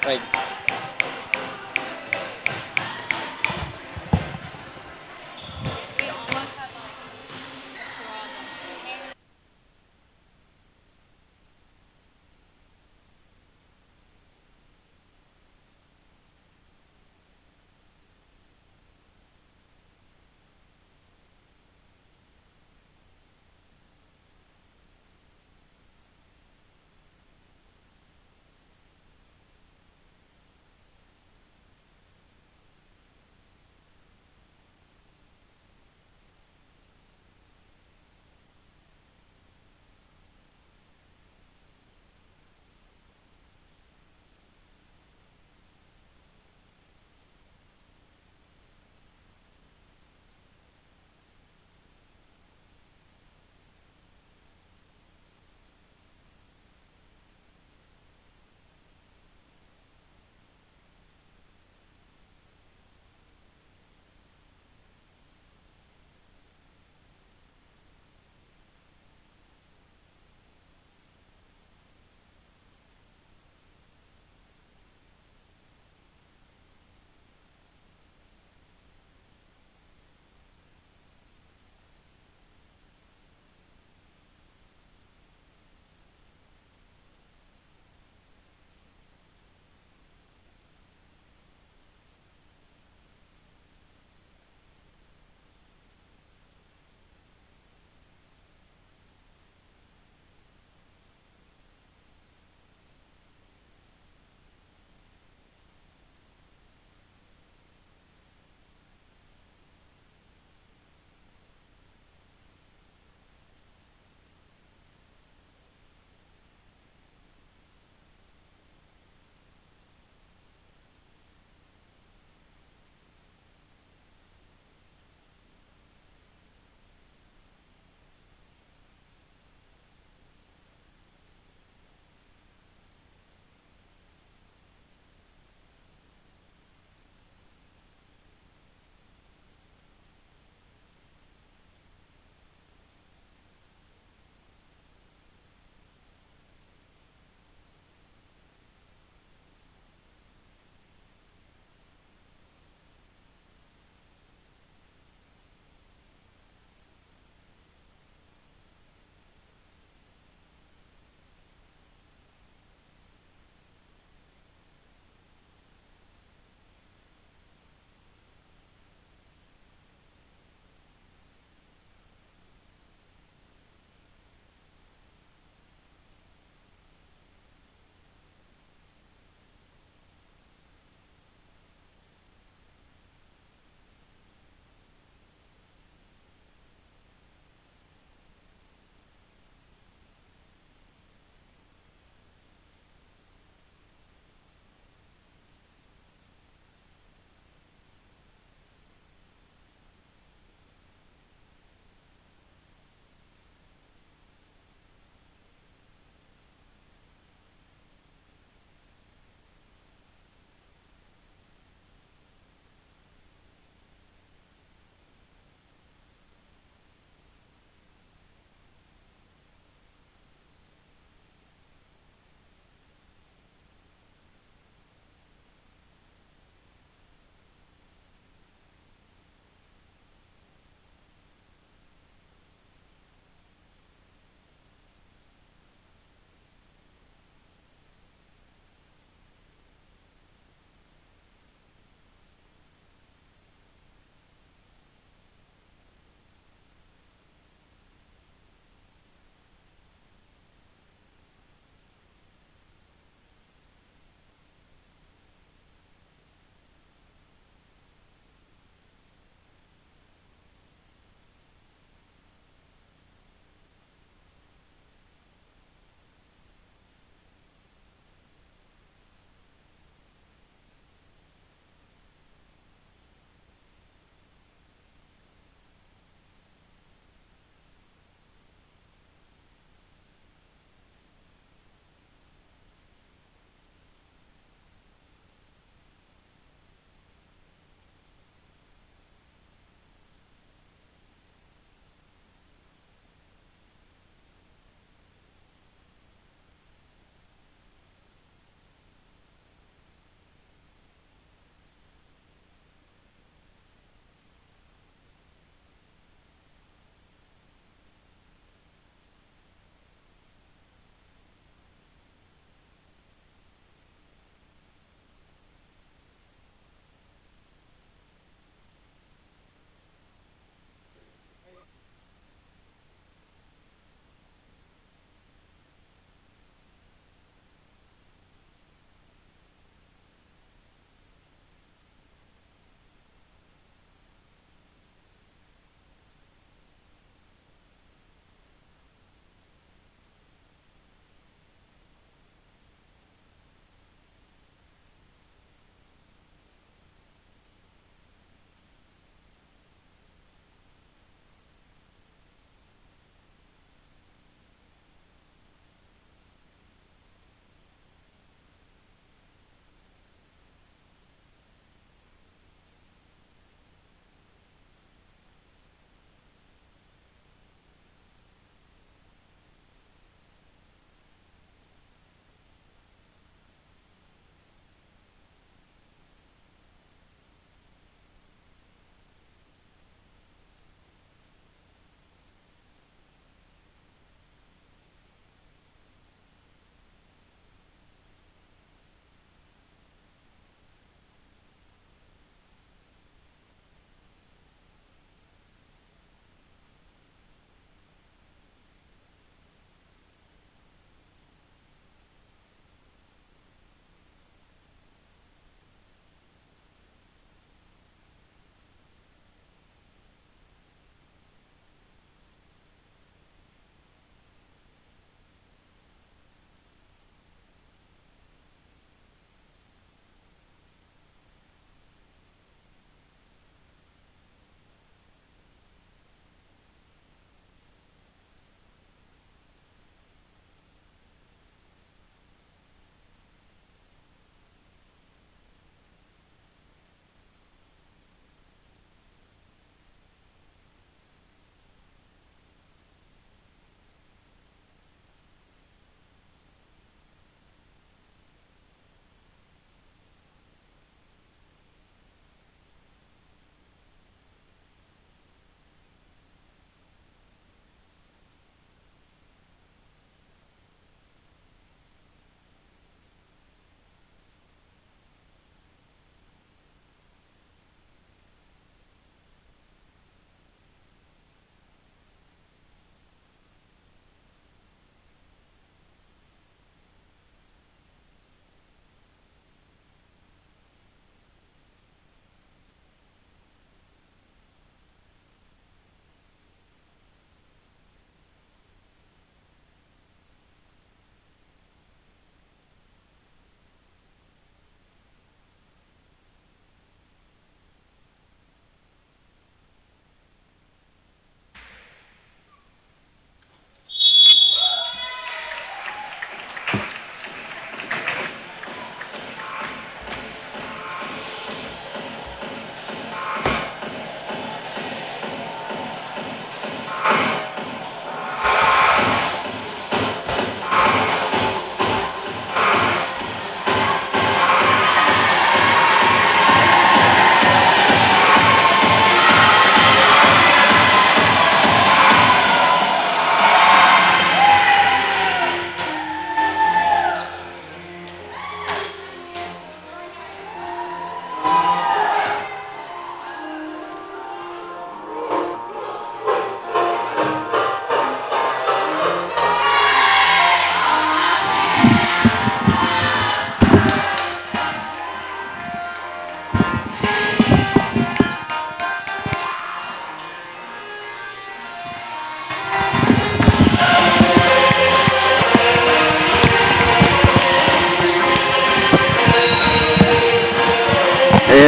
Like, We almost had like a problem.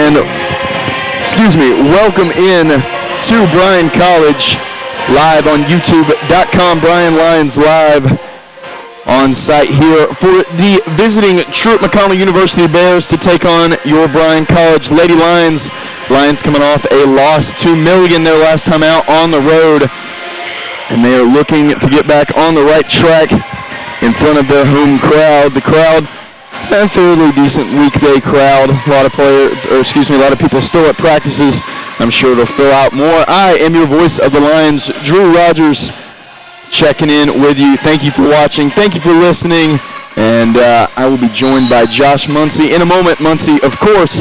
And, welcome in to Bryan College, live on YouTube.com. Bryan Lions live on site here for the visiting Truett McConnell University Bears to take on your Bryan College Lady Lions. Lions coming off a loss to Milligan their last time out on the road, and they are looking to get back on the right track in front of their home crowd. The crowd, a fairly decent weekday crowd. A lot of people still at practices. I'm sure it'll fill out more. I am your voice of the Lions, Drew Rogers, checking in with you. Thank you for watching. Thank you for listening. And I will be joined by Josh Muncy in a moment. Muncy, of course,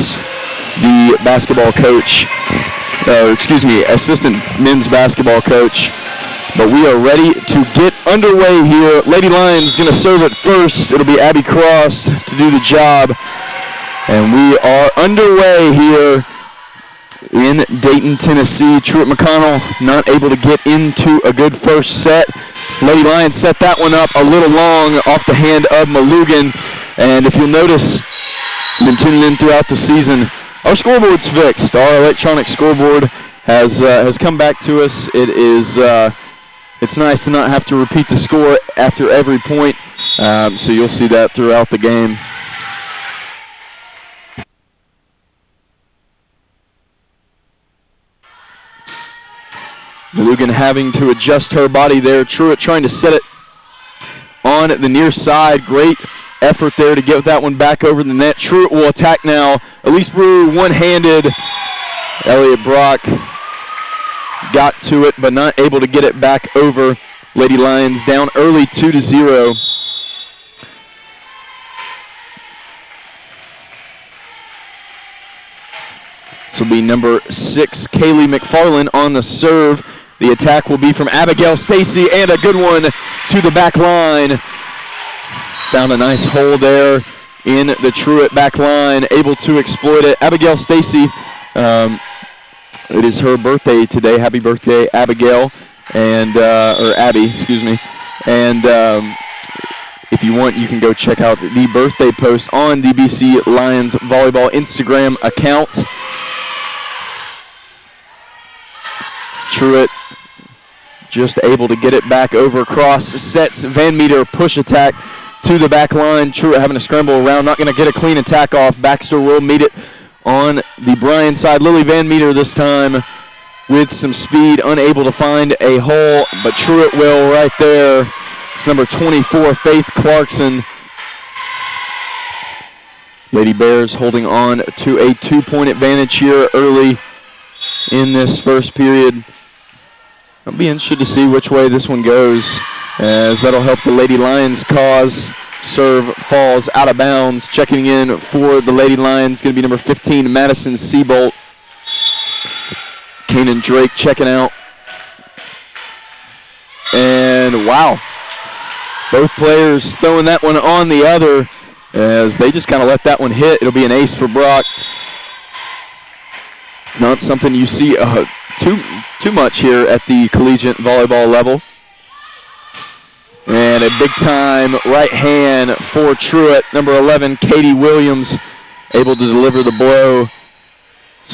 the basketball coach, assistant men's basketball coach. But we are ready to get underway here. Lady Lions going to serve it first. It'll be Abby Cross to do the job. And we are underway here in Dayton, Tennessee. Truett McConnell not able to get into a good first set. Lady Lions set that one up a little long off the hand of Milligan. And if you'll notice, been tuning in throughout the season, our scoreboard's fixed. Our electronic scoreboard has come back to us. It's nice to not have to repeat the score after every point, so you'll see that throughout the game. Milligan having to adjust her body there. Truett trying to set it on the near side. Great effort there to get that one back over the net. Truett will attack now. Elise Brewer one-handed. Elliott Brock got to it, but not able to get it back over. Lady Lions down early 2-0. This will be number 6, Kaylee McFarland on the serve. The attack will be from Abigail Stacy, and a good one to the back line. Found a nice hole there in the Truett back line, able to exploit it. Abigail Stacy, it is her birthday today. Happy birthday, Abigail, and or Abby, excuse me. And if you want, you can go check out the birthday post on the BC Lions Volleyball Instagram account. Truett just able to get it back over across, sets Van Meter push attack to the back line. Truett having to scramble around, not going to get a clean attack off. Baxter will meet it on the Bryan side. Lily Van Meter this time with some speed, unable to find a hole, but Truett will right there. It's number 24, Faith Clarkson. Lady Bears holding on to a 2-point advantage here early in this first period. I'll be interested to see which way this one goes, as that'll help the Lady Lions cause. Serve falls out of bounds. Checking in for the Lady Lions, going to be number 15, Madison Seabolt. Kanan Drake checking out. And wow, both players throwing that one on the other, as they just kind of let that one hit. It'll be an ace for Brock. Not something you see too much here at the collegiate volleyball level. And a big-time right hand for Truett. Number 11, Katie Williams, able to deliver the blow.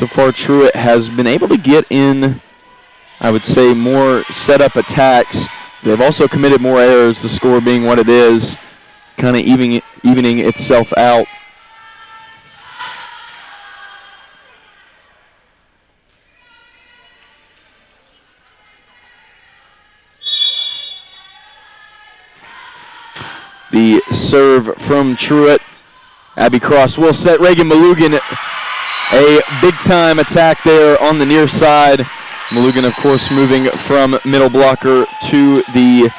So far, Truett has been able to get in, I would say, more set-up attacks. They've also committed more errors, the score being what it is, kind of evening itself out. The serve from Truett. Abby Cross will set Reagan Milligan. A big-time attack there on the near side. Milligan, of course, moving from middle blocker to the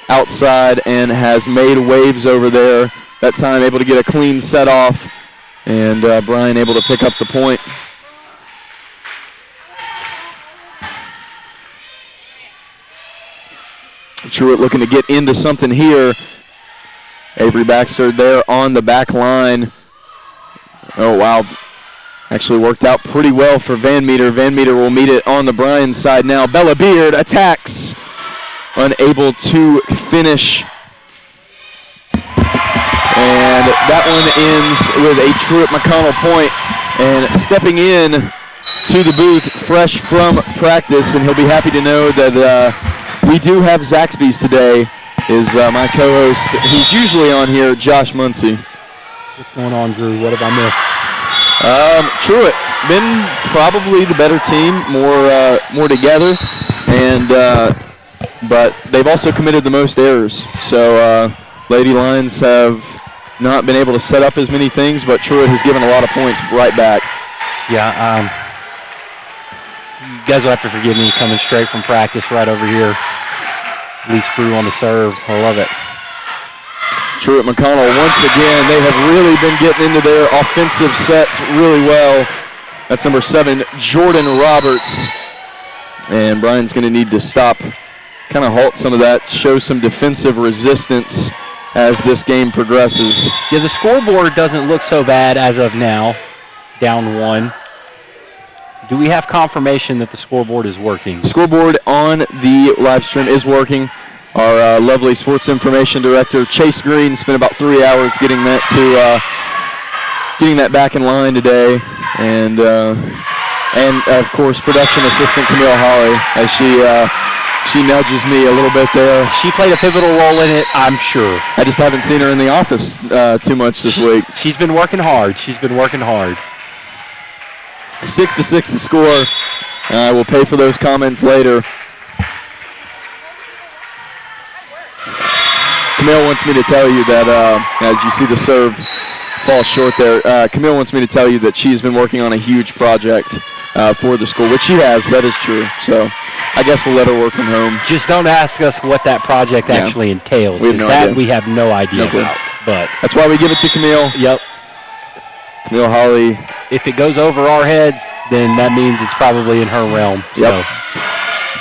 outside and has made waves over there. That time able to get a clean set off, and Bryan able to pick up the point. Truett looking to get into something here. Avery Baxter there on the back line. Oh, wow. Actually worked out pretty well for Van Meter. Van Meter will meet it on the Bryan side now. Bella Beard attacks. Unable to finish. And that one ends with a Truett McConnell point. And stepping in to the booth fresh from practice, and he'll be happy to know that we do have Zaxby's today, is my co-host. He's usually on here, Josh Muncie. What's going on, Drew? What have I missed? Truett, been probably the better team, more together, and but they've also committed the most errors. So Lady Lions have not been able to set up as many things, but Truett has given a lot of points right back. Yeah, you guys will have to forgive me coming straight from practice right over here. Lee Sprue on the serve. I love it. Truett McConnell, once again, they have really been getting into their offensive sets really well. That's number 7, Jordan Roberts. And Bryan's going to need to stop, kind of halt some of that, show some defensive resistance as this game progresses. Yeah, the scoreboard doesn't look so bad as of now, down 1. Do we have confirmation that the scoreboard is working? Scoreboard on the live stream is working. Our lovely sports information director, Chase Green, spent about 3 hours getting that back in line today, and of course production assistant Camille Holly, as she nudges me a little bit there. She played a pivotal role in it, I'm sure. I just haven't seen her in the office too much this week. She's been working hard. 6-6 to score. We'll pay for those comments later. Camille wants me to tell you that, as you see the serve fall short there, Camille wants me to tell you that she's been working on a huge project for the school, which she has. That is true. So I guess we'll let her work from home. Just don't ask us what that project actually entails. We have no idea. We have no idea about. But that's why we give it to Camille. Yep. Camille Holly. If it goes over our heads, then that means it's probably in her realm. Yep. So.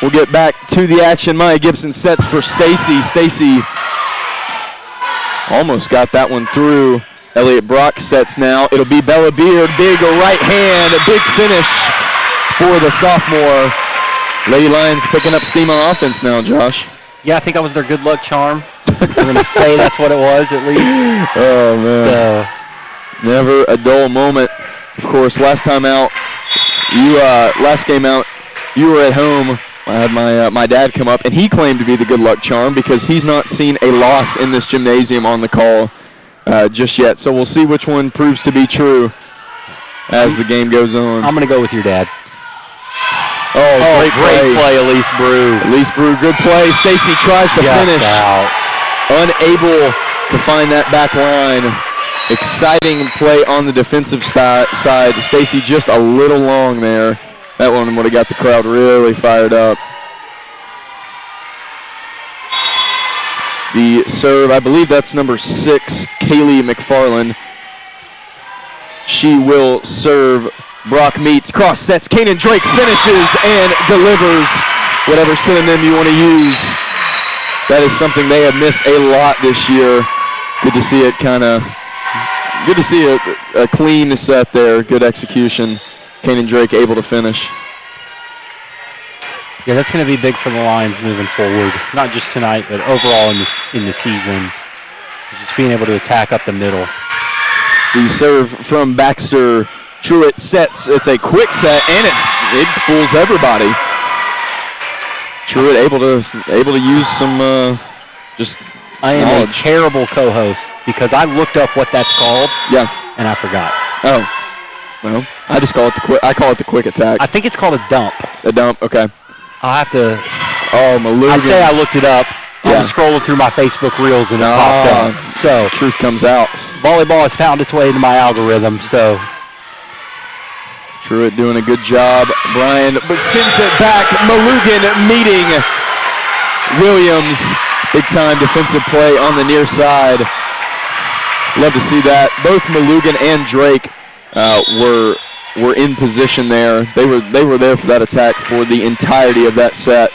We'll get back to the action. Maya Gibson sets for Stacy. Stacy almost got that one through. Elliott Brock sets now. It'll be Bella Beard. Big right hand. A big finish for the sophomore. Lady Lions picking up steam on offense now, Josh. Yeah, I think that was their good luck charm. I'm going to say that's what it was, at least. Oh, man. So. Never a dull moment. Of course, last game out, you were at home. I had my dad come up, and he claimed to be the good luck charm because he's not seen a loss in this gymnasium on the call just yet. So we'll see which one proves to be true as the game goes on. I'm going to go with your dad. Oh, great play, Elise Brew. Elise Brew, good play. Stacy tries to finish. Out. Unable to find that back line. Exciting play on the defensive side. Stacy just a little long there. That one would have got the crowd really fired up. The serve, I believe that's number 6, Kaylee McFarland. She will serve. Brock meets, cross sets. Kanan Drake finishes and delivers whatever synonym you want to use. That is something they have missed a lot this year. Good to see it good to see a clean set there. Good execution. Kanan Drake able to finish. Yeah, that's going to be big for the Lions moving forward. Not just tonight, but overall in the season. Just being able to attack up the middle. The serve from Baxter. Truett sets. It's a quick set, and it fools everybody. Truett able to use some just I am knowledge. a terrible co-host because I looked up what that's called. Yeah. And I forgot. Oh. Well, I just call it the quick attack. I think it's called a dump. A dump. Okay. I'll have to. Oh, Malugin. I'd say I looked it up. I Yeah. was scrolling through my Facebook Reels and it popped up. So truth comes out. volleyball has found its way into my algorithm. So Truett doing a good job. Bryan sends it back. Malugin meeting Williams. Big time defensive play on the near side. Love to see that. Both Malugin and Drake were in position there. They were there for that attack for the entirety of that set.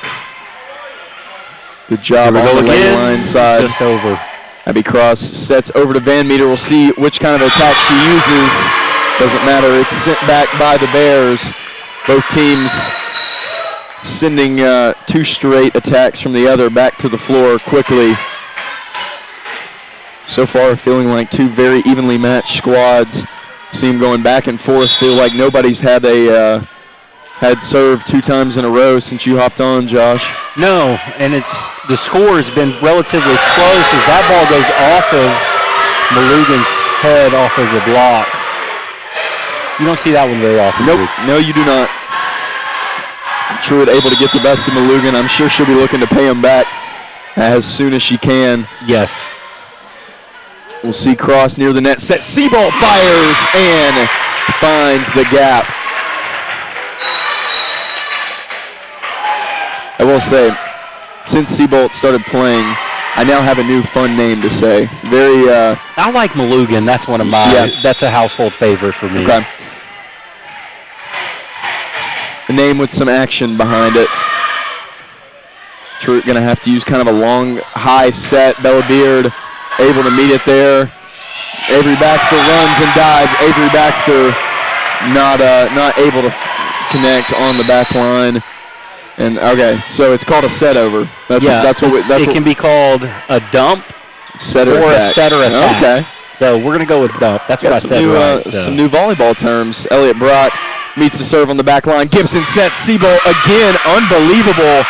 Good job on the lane line side. Just over. Abby Cross sets over to Van Meter. We'll see which kind of attack she uses. Doesn't matter. It's sent back by the Bears. Both teams sending 2 straight attacks from the other back to the floor quickly. So far, feeling like 2 very evenly matched squads. See him going back and forth. Feel like nobody's had served 2 times in a row since you hopped on, Josh. No, and the score has been relatively close as that ball goes off of Malugan's head off of the block. You don't see that one very often. Nope, no you do not. Truett able to get the best of Malugan. I'm sure she'll be looking to pay him back as soon as she can. Yes. We'll see cross near the net. Set. Seabolt fires and finds the gap. I will say, since Seabolt started playing, I now have a new fun name to say. Very. I like Malugan. That's one of my. Yeah. That's a household favorite for me. Okay. A name with some action behind it. Truett going to have to use kind of a long, high set. Bellabeard able to meet it there. Avery Baxter runs and dives. Avery Baxter not able to connect on the back line. And okay, so it's called a set over. It can be called a dump set or a set or attack. Okay. So we're going to go with dump. That's what I said. Some new volleyball terms. Elliott Brock meets the serve on the back line. Gibson sets. Seabolt again, unbelievable.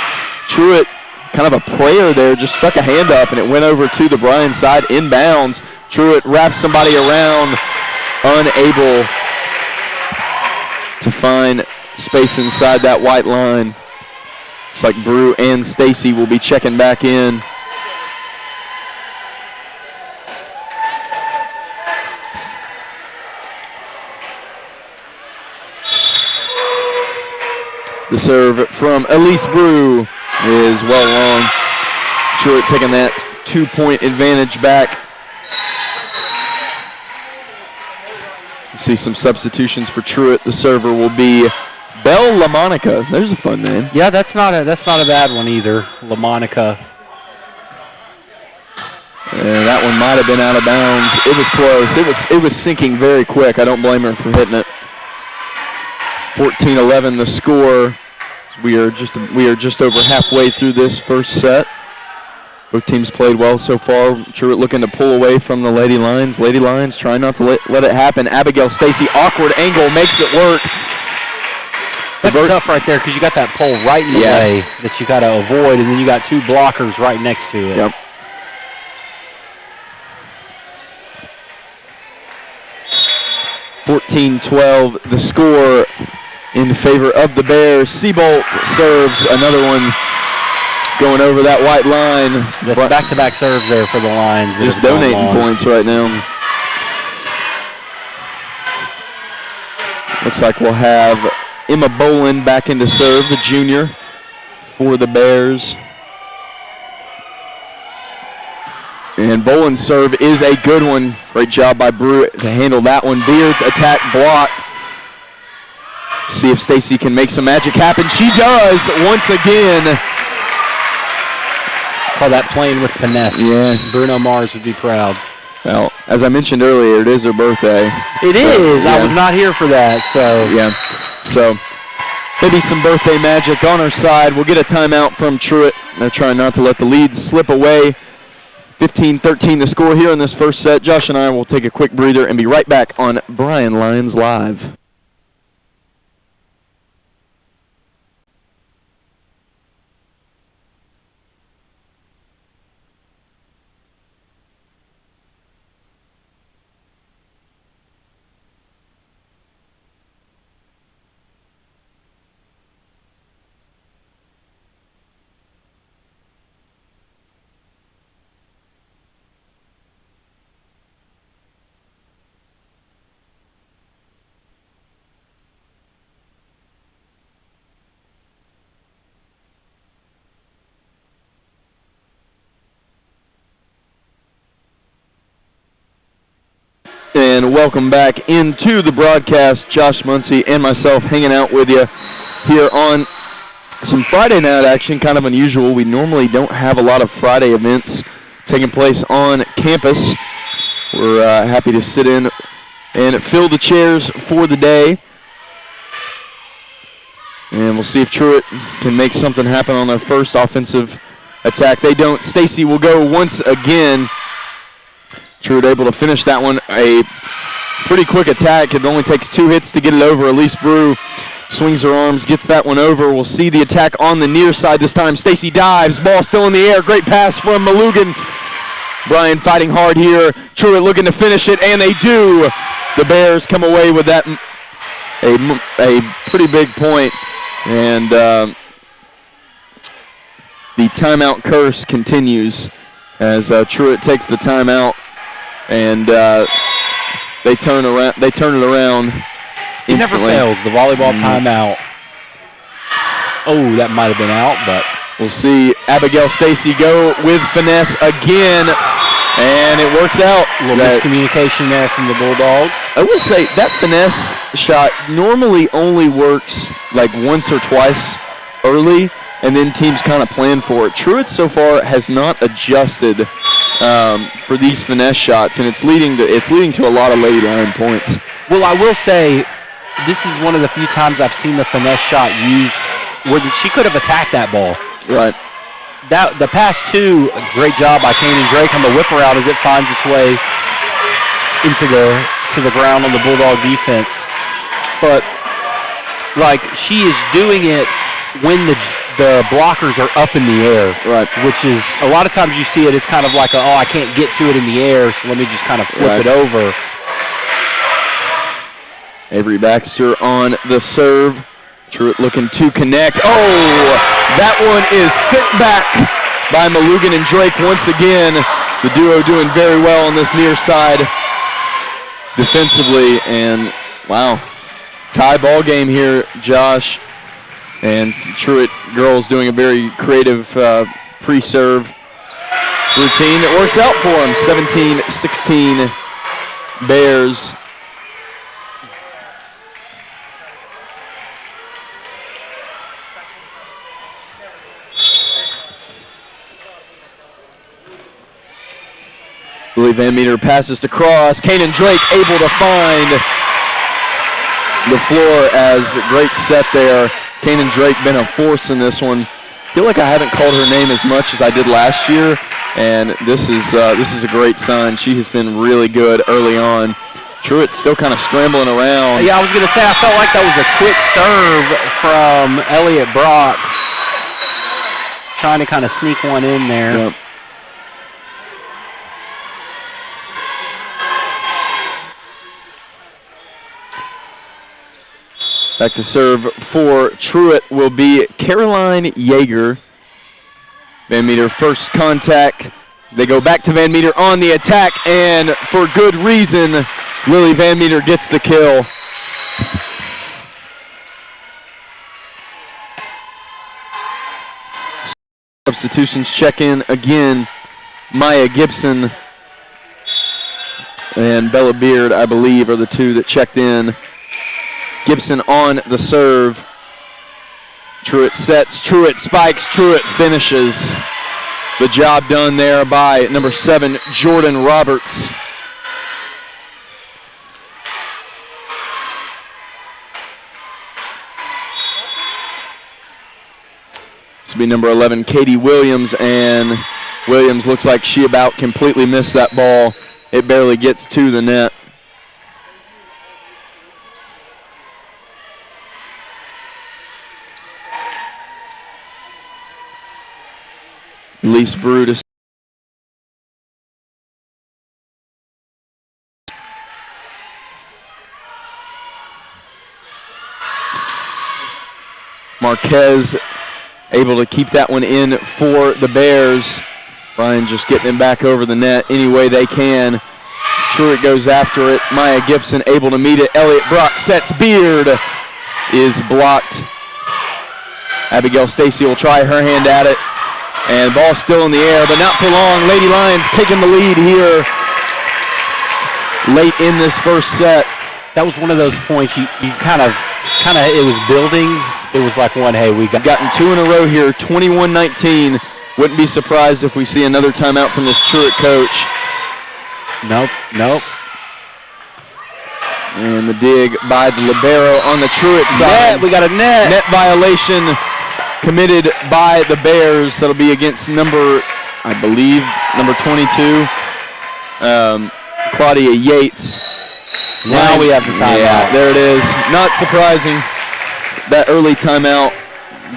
Truett, kind of a prayer there, just stuck a hand up, and it went over to the Bryan side inbounds. Truett wraps somebody around, unable to find space inside that white line. It's like Brew and Stacy will be checking back in. The serve from Elise Brew is well long. Truett taking that 2-point advantage back. See some substitutions for Truett. The server will be Belle LaMonica. There's a fun name. Yeah, that's not a bad one either. LaMonica. And that one might have been out of bounds. It was close. It was sinking very quick. I don't blame her for hitting it. 14-11 the score. We are just over halfway through this first set. Both teams played well so far. Truett looking to pull away from the Lady Lions. Lady Lions trying not to let it happen. Abigail Stacy, awkward angle, makes it work. That's tough right there because you got that pole right in the way that you got to avoid, and then you got 2 blockers right next to it. Yep. 14-12 the score in favor of the Bears. Seabolt serves another one going over that white line. Back-to-back serves there for the Lions. Just donating points right now. Looks like we'll have Emma Bolin back into serve, the junior, for the Bears. And Bolin's serve is a good one. Great job by Brew to handle that one. Beard's attack block. See if Stacy can make some magic happen. She does once again. Call that playing with finesse. Yeah. Bruno Mars would be proud. Well, as I mentioned earlier, it is her birthday. It is. Yeah. I was not here for that. So yeah. So maybe some birthday magic on her side. We'll get a timeout from Truett. They're trying not to let the lead slip away. 15-13 the score here in this first set. Josh and I will take a quick breather and be right back on Bryan Lions Live. And welcome back into the broadcast. Josh Muncy and myself hanging out with you here on some Friday night action, kind of unusual. We normally don't have a lot of Friday events taking place on campus. We're happy to sit in and fill the chairs for the day. And we'll see if Truett can make something happen on their first offensive attack. They don't. Stacy will go once again. Truett able to finish that one. A pretty quick attack. It only takes 2 hits to get it over. Elise Brew swings her arms, gets that one over. We'll see the attack on the near side this time. Stacy dives, ball still in the air. Great pass from Malugan. Bryan fighting hard here. Truett looking to finish it, and they do. The Bears come away with that a pretty big point, and the timeout curse continues as Truett takes the timeout, and they turn it around. It never fails, the volleyball timeout. Oh, that might have been out, but we'll see Abigail Stacy go with finesse again, and it works out. A little miscommunication there from the Bulldogs. I will say that finesse shot normally only works like once or twice early, and then teams kind of plan for it. Truett so far has not adjusted for these finesse shots, and it's leading to a lot of Lady Lion points. Well, I will say this is one of the few times I've seen the finesse shot used where she could have attacked that ball. Right. The past two, great job by Kanan Drake on the whipper out as it finds its way into the ground on the Bulldog defense. But like she is doing it when the blockers are up in the air, right? Which is a lot of times you see it. It's kind of like I can't get to it in the air, so let me just kind of flip it over. Avery Baxter on the serve. Truett looking to connect. Oh, that one is sent back by Malugan and Drake once again. The duo doing very well on this near side defensively. And, wow, tie ball game here, Josh. And Truett girls doing a very creative pre-serve routine that works out for them. 17-16 Bears. Lily Van Meter passes to cross. Kanan Drake able to find the floor as great set there. Kanan Drake been a force in this one. I feel like I haven't called her name as much as I did last year, and this is a great sign. She has been really good early on. Truett still kind of scrambling around. Yeah, I was going to say I felt like that was a quick serve from Elliott Brock, trying to kind of sneak one in there. Yep. Back to serve for Truett will be Caroline Yeager. Van Meter first contact. They go back to Van Meter on the attack, and for good reason, Lily Van Meter gets the kill. Substitutions check in again. Maya Gibson and Bella Beard, I believe, are the two that checked in. Gibson on the serve. Truett sets, Truett spikes, Truett finishes. The job done there by number 7, Jordan Roberts. This will be number 11, Katie Williams, and Williams looks like she about completely missed that ball. It barely gets to the net. Elise Brutus. Marquez able to keep that one in for the Bears. Bryan just getting him back over the net any way they can. Truett goes after it. Maya Gibson able to meet it. Elliott Brock sets. Beard is blocked. Abigail Stacy will try her hand at it. And ball still in the air, but not for long. Lady Lions taking the lead here late in this first set. That was one of those points you kind of it was building. It was like we've gotten 2 in a row here, 21-19. Wouldn't be surprised if we see another timeout from this Truett coach. Nope. And the dig by the libero on the Truett side. We got a net. Net violation committed by the Bears. That'll be against number 22, Claudia Yates. Now we have the timeout. Yeah, there it is. Not surprising. That early timeout,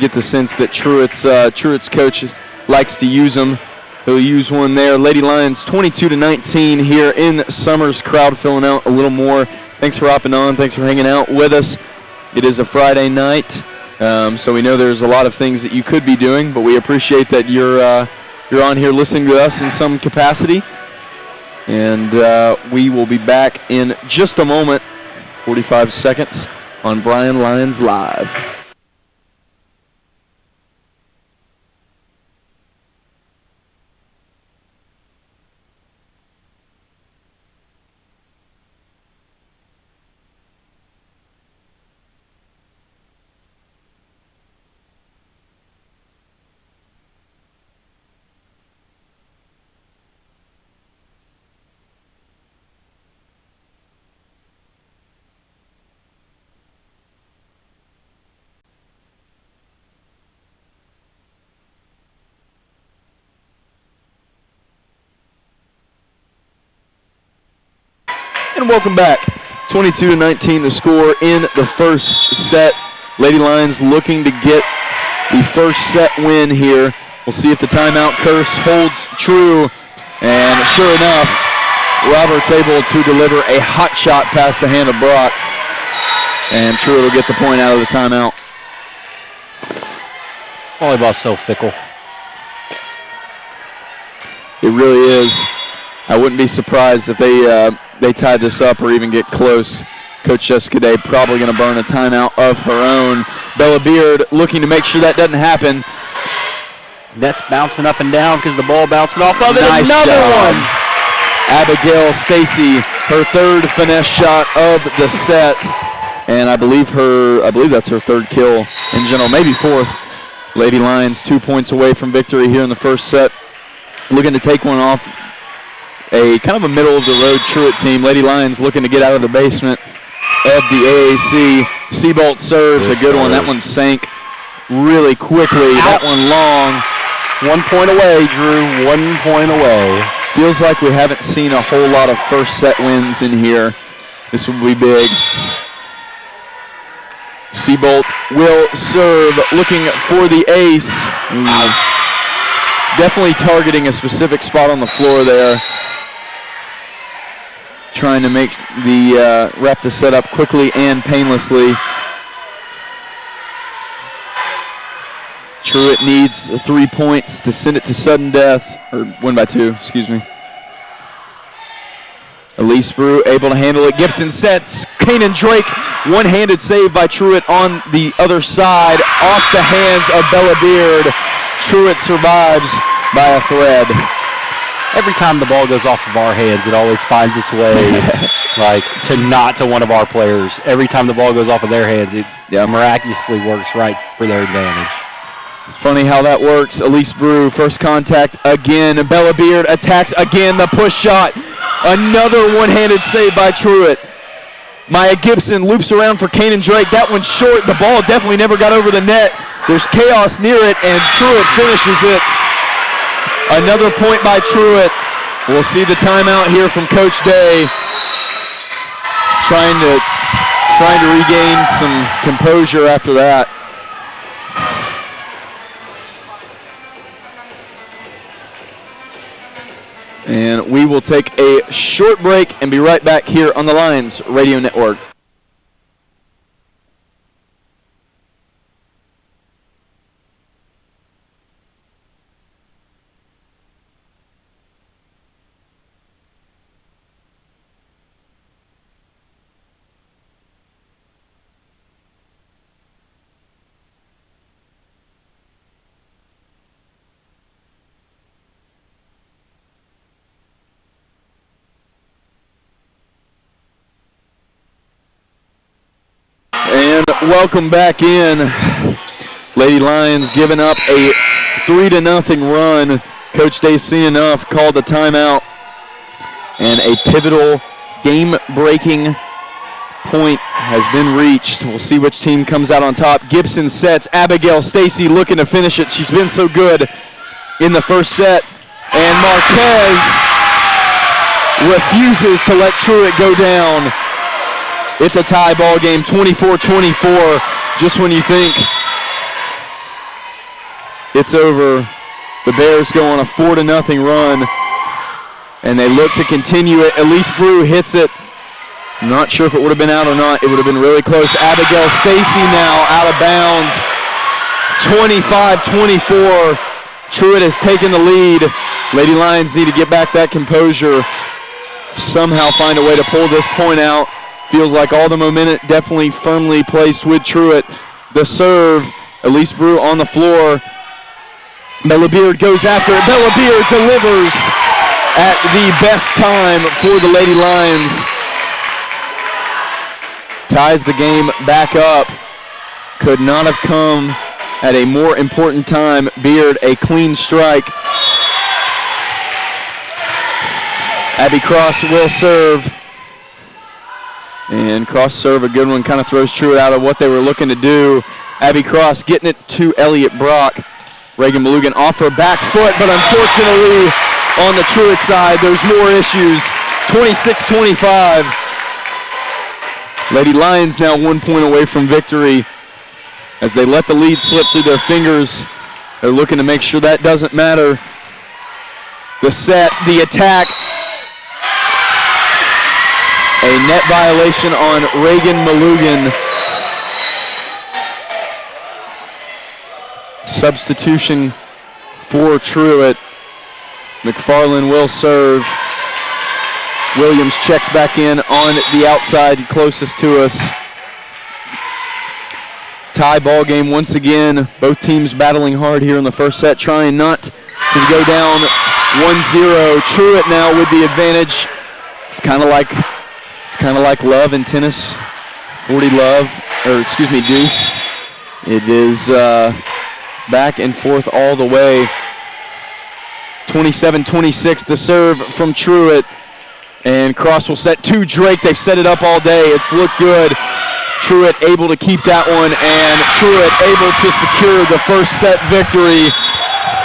get the sense that Truett's coach likes to use them. He'll use one there. Lady Lions 22-19 here in Summers. Crowd filling out a little more. Thanks for hopping on. Thanks for hanging out with us. It is a Friday night, so we know there's a lot of things that you could be doing, but we appreciate that you're on here listening to us in some capacity. And we will be back in just a moment, 45 seconds, on Bryan Lions Live. And welcome back. 22-19 the score in the first set. Lady Lions looking to get the first set win here. We'll see if the timeout curse holds true. And sure enough, Robert's able to deliver a hot shot past the hand of Brock. And Truett will get the point out of the timeout. Volleyball's so fickle. It really is. I wouldn't be surprised if they tied this up or even get close. Coach Jessica Day probably going to burn a timeout of her own. Bella Beard looking to make sure that doesn't happen. Net's bouncing up and down because the ball bouncing off of it. Nice Another job. one. Abigail Stacy, her third finesse shot of the set, and I believe that's her third kill in general, maybe fourth. Lady Lions 2 points away from victory here in the first set. Looking to take one off a kind of a middle-of-the-road Truett team. Lady Lions looking to get out of the basement of the AAC. Seabolt serves a good one. That one sank really quickly. That one long. 1 point away, Drew. 1 point away. Feels like we haven't seen a whole lot of first set wins in here. This will be big. Seabolt will serve, looking for the ace. Definitely targeting a specific spot on the floor there. Trying to make wrap the set up quickly and painlessly. Truett needs 3 points to send it to sudden death, or win by 2, excuse me. Elise Brew able to handle it. Gibson sets. Kanan Drake, one-handed save by Truett on the other side, off the hands of Bella Beard. Truett survives by a thread. Every time the ball goes off of our hands, it always finds its way, not to one of our players. Every time the ball goes off of their hands, it miraculously works right for their advantage. It's funny how that works. Elise Brew, first contact again. Bella Beard attacks again, the push shot. Another one-handed save by Truett. Maya Gibson loops around for Kanan Drake. That one's short. The ball definitely never got over the net. There's chaos near it, and Truett finishes it. Another point by Truett. We'll see the timeout here from Coach Day. Trying to regain some composure after that. And we will take a short break and be right back here on the Lions Radio Network. And welcome back in. Lady Lions giving up a 3-0 run. Coach Day seen enough, called the timeout. And a pivotal, game-breaking point has been reached. We'll see which team comes out on top. Gibson sets. Abigail Stacy looking to finish it. She's been so good in the first set. And Marquez refuses to let Truett go down. It's a tie ball game, 24-24. Just when you think it's over, the Bears go on a 4-0 run, and they look to continue it. Elise Brew hits it. Not sure if it would have been out or not. It would have been really close. Abigail Stacy now out of bounds. 25-24. Truett has taken the lead. Lady Lions need to get back that composure. Somehow find a way to pull this point out. Feels like all the momentum definitely firmly placed with Truett. The serve, Elise Brew on the floor. Bella Beard goes after it. Bella Beard delivers at the best time for the Lady Lions. Ties the game back up. Could not have come at a more important time. Beard, a clean strike. Abby Cross will serve. And cross serve, a good one, kind of throws Truett out of what they were looking to do. Abby Cross getting it to Elliott Brock. Reagan Malugan off her back foot, but unfortunately on the Truett side, there's more issues. 26-25. Lady Lions now 1 point away from victory as they let the lead slip through their fingers. They're looking to make sure that doesn't matter. The set, the attack. A net violation on Reagan Malugan. Substitution for Truett. McFarland will serve. Williams checks back in on the outside closest to us. Tie ball game once again. Both teams battling hard here in the first set, trying not to go down 1-0. Truett now with the advantage. It's kind of like love in tennis. 40 love, or excuse me, deuce. It is back and forth all the way. 27-26, the serve from Truett. And Cross will set to Drake. They've set it up all day. It's looked good. Truett able to keep that one, and Truett able to secure the first set victory.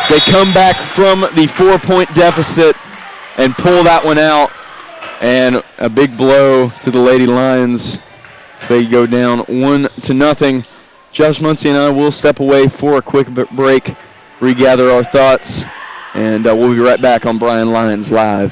They come back from the 4-point deficit and pull that one out. And a big blow to the Lady Lions. They go down 1-0. Josh Muncie and I will step away for a quick break, regather our thoughts, and we'll be right back on Bryan Lions Live.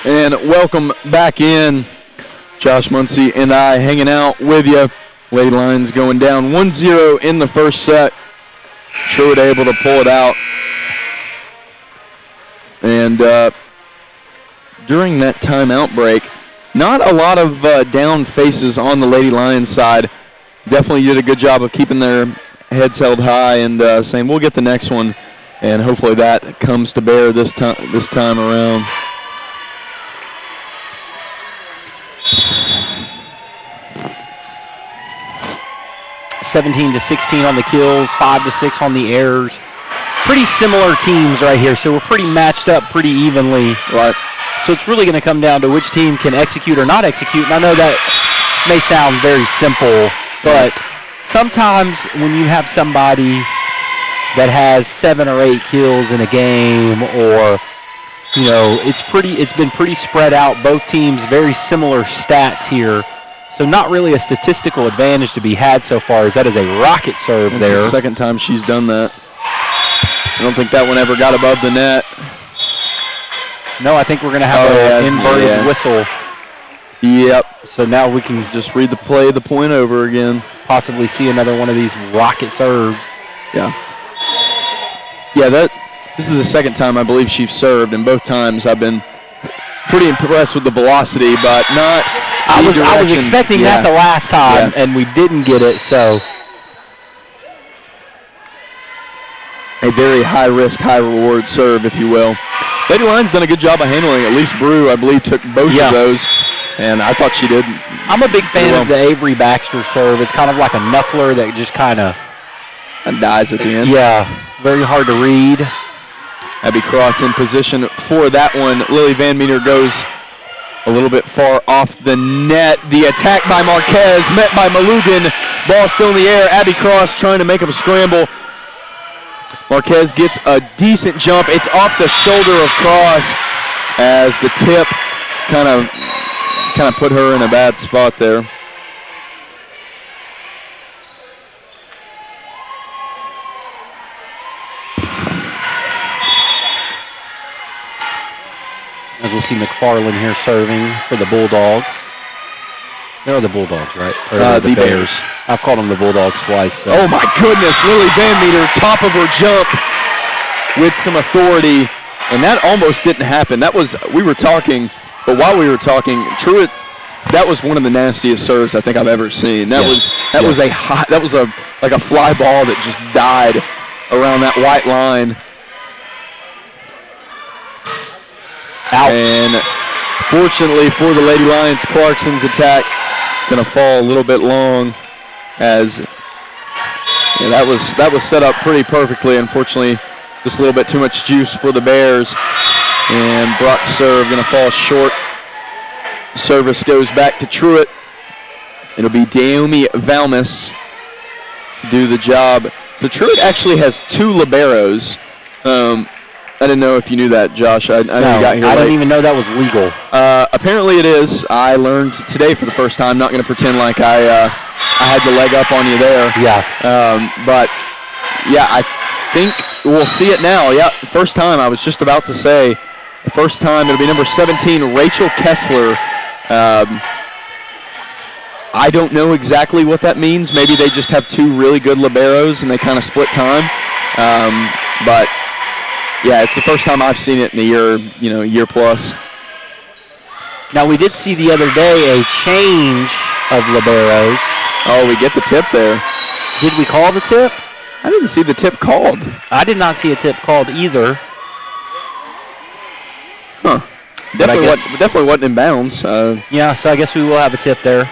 And welcome back in. Josh Muncie and I hanging out with you. Lady Lions going down 1-0 in the first set. Truett able to pull it out. And during that timeout break, not a lot of down faces on the Lady Lions side. Definitely did a good job of keeping their heads held high and saying, we'll get the next one. And hopefully that comes to bear this time around. (17-16) on the kills, 5-6 on the errors. Pretty similar teams right here, so we're pretty matched up pretty evenly. Right. So it's really going to come down to which team can execute or not execute. And I know that may sound very simple, but sometimes when you have somebody that has 7 or 8 kills in a game, or you know, it's been pretty spread out. Both teams very similar stats here. So not really a statistical advantage to be had so far, as that is a rocket serve there. The second time she's done that. I don't think that one ever got above the net. No, I think we're going to have an inverted whistle. Yep. So now we can just read the play, the point over again. Possibly see another one of these rocket serves. Yeah. Yeah, this is the second time I believe she's served, and both times I've been pretty impressed with the velocity, but not... I was expecting that the last time, and we didn't get it, so... A very high-risk, high-reward serve, if you will. Lady Lions done a good job of handling it. At least Brew, I believe, took both of those, and I thought she did. I'm a big fan of the Avery Baxter serve. It's kind of like a knuckler that just kind of... And dies at the end. Yeah, very hard to read. Abby Cross in position for that one. Lily Van Meter goes a little bit far off the net. The attack by Marquez, met by Malugan. Ball still in the air. Abby Cross trying to make up a scramble. Marquez gets a decent jump. It's off the shoulder of Cross as the tip kind of put her in a bad spot there. As we'll see McFarland here serving for the Bulldogs. They're the Bulldogs, right? Or the Bears. I've called them the Bulldogs twice. So. Oh, my goodness. Lily Van Meter, top of her jump with some authority. And that almost didn't happen. We were talking, but while we were talking, Truett, that was one of the nastiest serves I think I've ever seen. That was like a fly ball that just died around that white line. Out. And fortunately for the Lady Lions, Clarkson's attack going to fall a little bit long, as that was set up pretty perfectly. Unfortunately, just a little bit too much juice for the Bears, and Brock's serve going to fall short. Service goes back to Truett. It'll be Naomi Valmus to do the job. So Truett actually has 2 liberos. I didn't know if you knew that, Josh. I know you got here I late. didn't even know that was legal. Apparently it is. I learned today for the first time. Not going to pretend like I had the leg up on you there. Yeah. But, yeah, I think we'll see it now. Yeah, first time. I was just about to say the first time. It'll be number 17, Rachel Kessler. I don't know exactly what that means. Maybe they just have 2 really good liberos and they kind of split time. But... yeah, it's the first time I've seen it in a year plus. Now, we did see the other day a change of liberos. Oh, we get the tip there. Did we call the tip? I didn't see the tip called. I did not see a tip called either. Huh. Definitely wasn't in bounds. Yeah, so I guess we will have a tip there.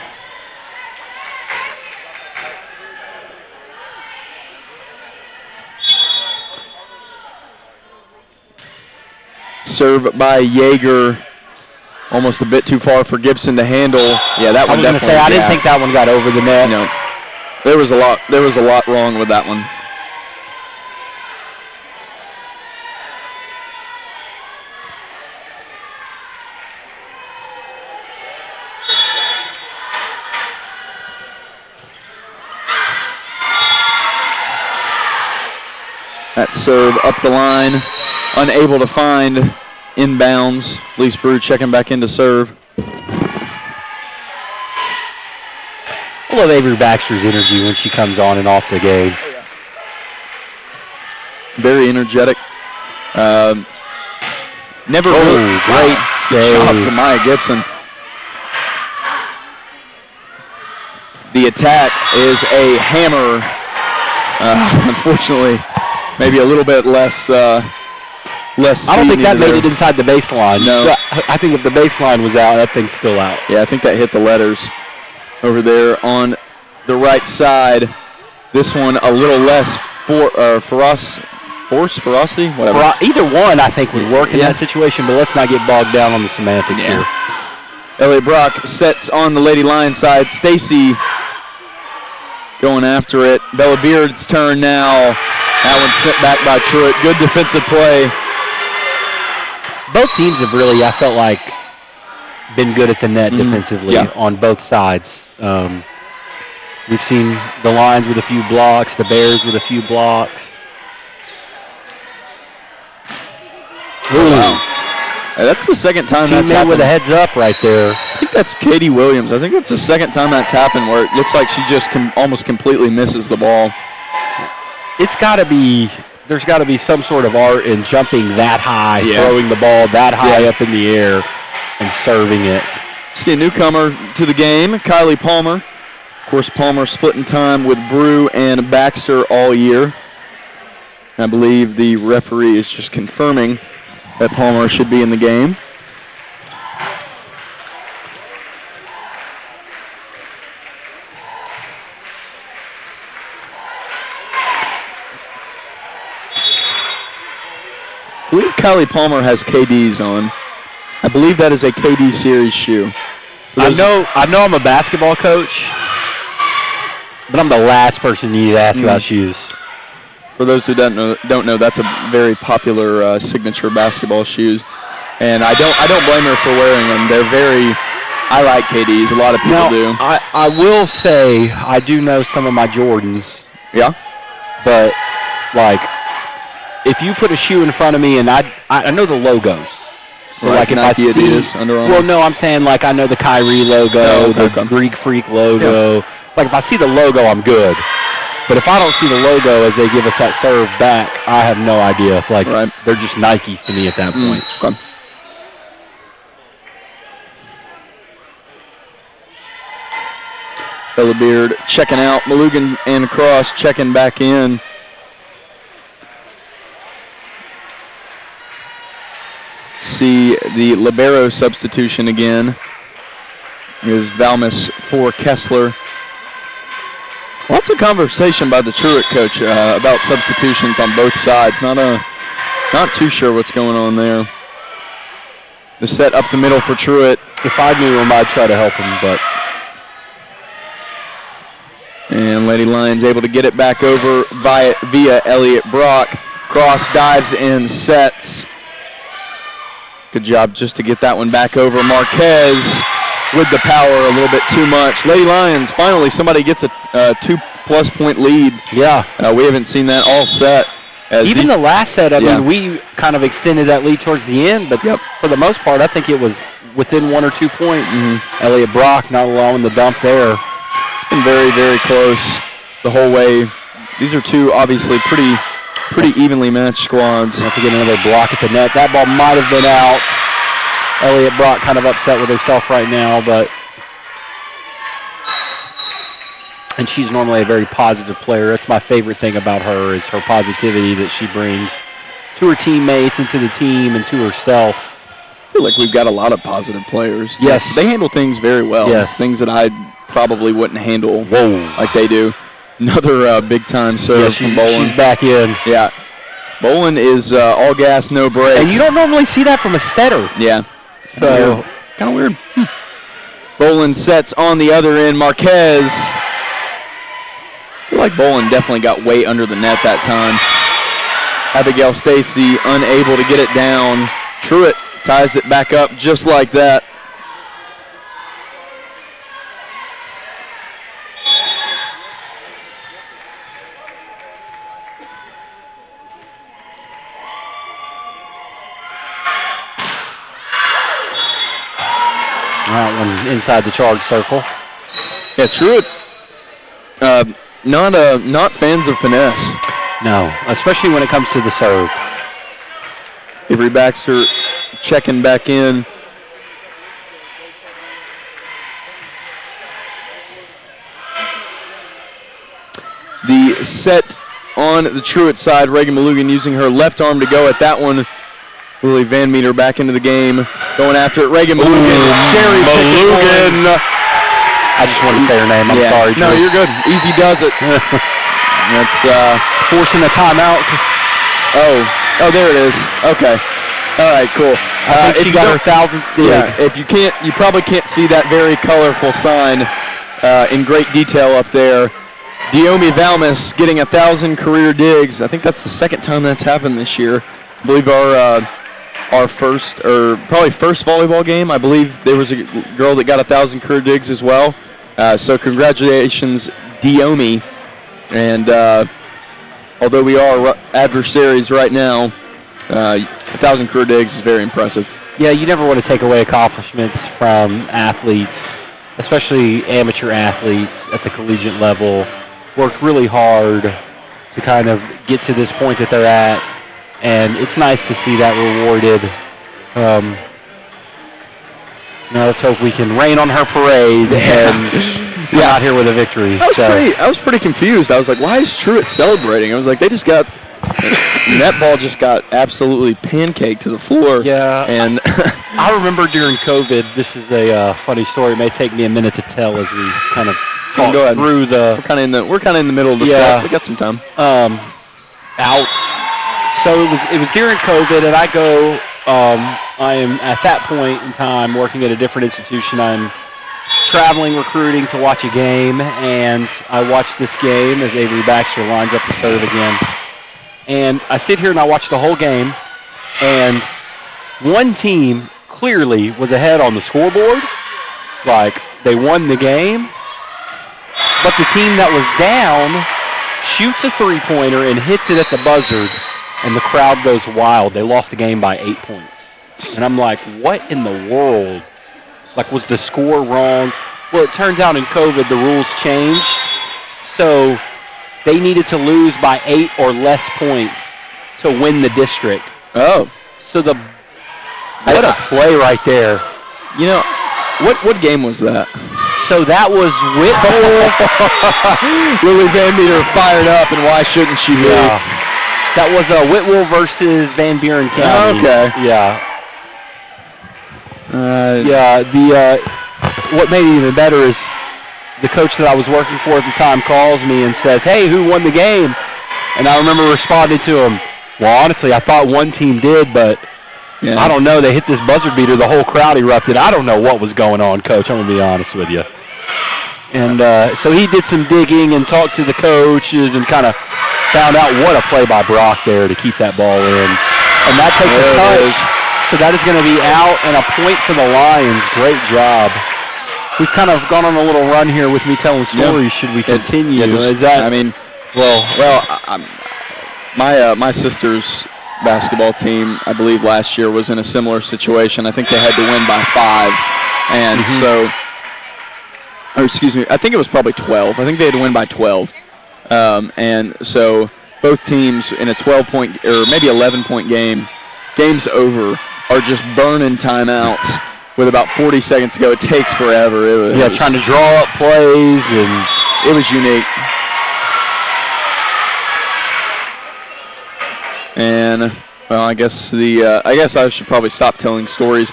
Serve by Yeager, almost a bit too far for Gibson to handle. Yeah, that one definitely. I was going to say, I didn't think that one got over the net. No, there was a lot wrong with that one. That serve up the line, unable to find inbounds. Lise Brew checking back in to serve. I love Avery Baxter's energy when she comes on and off the game. Very energetic. Never really great job to Maya Gibson. The attack is a hammer. Unfortunately, maybe a little bit less. I don't think that made it inside the baseline. No. I think if the baseline was out, that thing's still out. Yeah, I think that hit the letters over there on the right side. This one a little less ferocity, whatever. Either one, I think, would work in that situation, but let's not get bogged down on the semantics here. Elliott Brock sets on the Lady Lion side. Stacy going after it. Bella Beard's turn now. That one's sent back by Truett. Good defensive play. Both teams have really, I felt like, been good at the net defensively on both sides. We've seen the Lions with a few blocks, the Bears with a few blocks. Oh, wow. That's the second time that's happened. With a heads up right there. I think that's Katie Williams. I think that's the second time that's happened where it looks like she just almost completely misses the ball. It's got to be, there's got to be some sort of art in jumping that high, throwing the ball that high up in the air, and serving it. See a newcomer to the game, Kylie Palmer. Of course, Palmer splitting time with Brew and Baxter all year. I believe the referee is just confirming that Palmer should be in the game. I believe Kylie Palmer has KDs on. I believe that is a KD series shoe. I know I'm a basketball coach, but I'm the last person you need to ask about shoes. For those who don't know, that's a very popular signature basketball shoes, and I don't blame her for wearing them. They're very. I like KDs. A lot of people do. I will say I do know some of my Jordans. Yeah. But like, if you put a shoe in front of me, and I know the logos. So like if Nike, I see, Adidas, Under Armour. Well, no, I'm saying like I know the Kyrie logo, the Greek Freak logo. Yeah. Like if I see the logo, I'm good. But if I don't see the logo as they give us that serve back, I have no idea. Like they're just Nikes to me at that point. Okay. Bella Beard checking out. Malugan and Cross checking back in. See the libero substitution again. Is Valmus for Kessler. Lots of conversation by the Truett coach about substitutions on both sides. Not too sure what's going on there. The set up the middle for Truett. If I knew him, I'd try to help him, but. And Lady Lions able to get it back over via Elliott Brock. Cross dives and sets. Good job just to get that one back over. Marquez with the power a little bit too much. Lady Lions, finally somebody gets a 2+ point lead. Yeah. We haven't seen that all set. Even the last set, I mean, we kind of extended that lead towards the end, but for the most part, I think it was within 1 or 2 points. Elliott Brock not allowing the dump there. It's been very, very close the whole way. These are two obviously pretty evenly matched squads. Have to get another block at the net. That ball might have been out. Elliott Brock kind of upset with herself right now, and she's normally a very positive player. That's my favorite thing about her is her positivity that she brings to her teammates and to the team and to herself. I feel like we've got a lot of positive players. Yes. They handle things very well. Yes. Things that I probably wouldn't handle like they do. Another big-time serve from Bolin. She's back in. Yeah. Bolin is all gas, no brakes. And you don't normally see that from a setter. Yeah. So, kind of weird. Bolin sets on the other end. Marquez. I feel like Bolin definitely got way under the net that time. Abigail Stacy unable to get it down. Truett ties it back up just like that. That one inside the charge circle. Yeah, Truett, not fans of finesse. No, especially when it comes to the serve. Avery Baxter checking back in. The set on the Truett side, Reagan Malugan using her left arm to go at that one. Lily Van Meter back into the game, going after it. Reagan Malugan. Sherry Malugan. I just wanted to say her name. I'm sorry. No, you're good. Easy does it. That's forcing a timeout. Oh, there it is. Okay. All right, cool. I think she got her 1,000th dig. Yeah, if you probably can't see that very colorful sign in great detail up there. Diomi Valmis getting 1,000 career digs. I think that's the second time that's happened this year. I believe our first, or probably first volleyball game, I believe there was a girl that got 1,000 career digs as well. So congratulations, Diomi. And although we are adversaries right now, 1,000 career digs is very impressive. Yeah, you never want to take away accomplishments from athletes, especially amateur athletes at the collegiate level. Worked really hard to kind of get to this point that they're at, and it's nice to see that rewarded. Now let's hope we can rain on her parade and come out here with a victory. I was pretty confused. I was like, why is Truett celebrating? I was like, they just got that ball just got absolutely pancaked to the floor. Yeah, and I remember during COVID. This is a funny story. It may take me a minute to tell as we kind of go ahead. Through the. We're kind of in the middle of the stuff. We got some time. Out. So it was during COVID, and I go. I am at that point in time working at a different institution. I'm traveling, recruiting to watch a game, and I watch this game as Avery Baxter lines up to serve again. And I sit here and I watch the whole game, and one team clearly was ahead on the scoreboard, like they won the game, but the team that was down shoots a three-pointer and hits it at the buzzer, and the crowd goes wild. They lost the game by 8 points. And I'm like, what in the world? Like, was the score wrong? Well, it turns out in COVID the rules changed, so they needed to lose by 8 or less points to win the district. Oh. So what a play right there. You know, what game was that? So that was Whitwell. Lily Van Meter fired up, and why shouldn't she be? Yeah. That was Whitwell versus Van Buren County. Okay. Yeah. What made it even better is the coach that I was working for at the time calls me and says, "Hey, who won the game?" And I remember responding to him, "Well, honestly, I thought one team did, but I don't know. They hit this buzzer beater. The whole crowd erupted. I don't know what was going on, Coach. I'm going to be honest with you." And so he did some digging and talked to the coaches and kind of found out what a play by Brock there to keep that ball in. And that takes a touch. So that is going to be out and a point for the Lions. Great job. We've kind of gone on a little run here with me telling stories. Should we continue? Is that? I mean, my sister's basketball team, I believe last year, was in a similar situation. I think they had to win by 5, and I think it was probably 12. I think they had to win by 12, and so both teams in a 12-point or maybe 11-point game's over, are just burning timeouts with about 40 seconds to go. It takes forever. It was, trying to draw up plays, and it was unique. And well, I guess I should probably stop telling stories.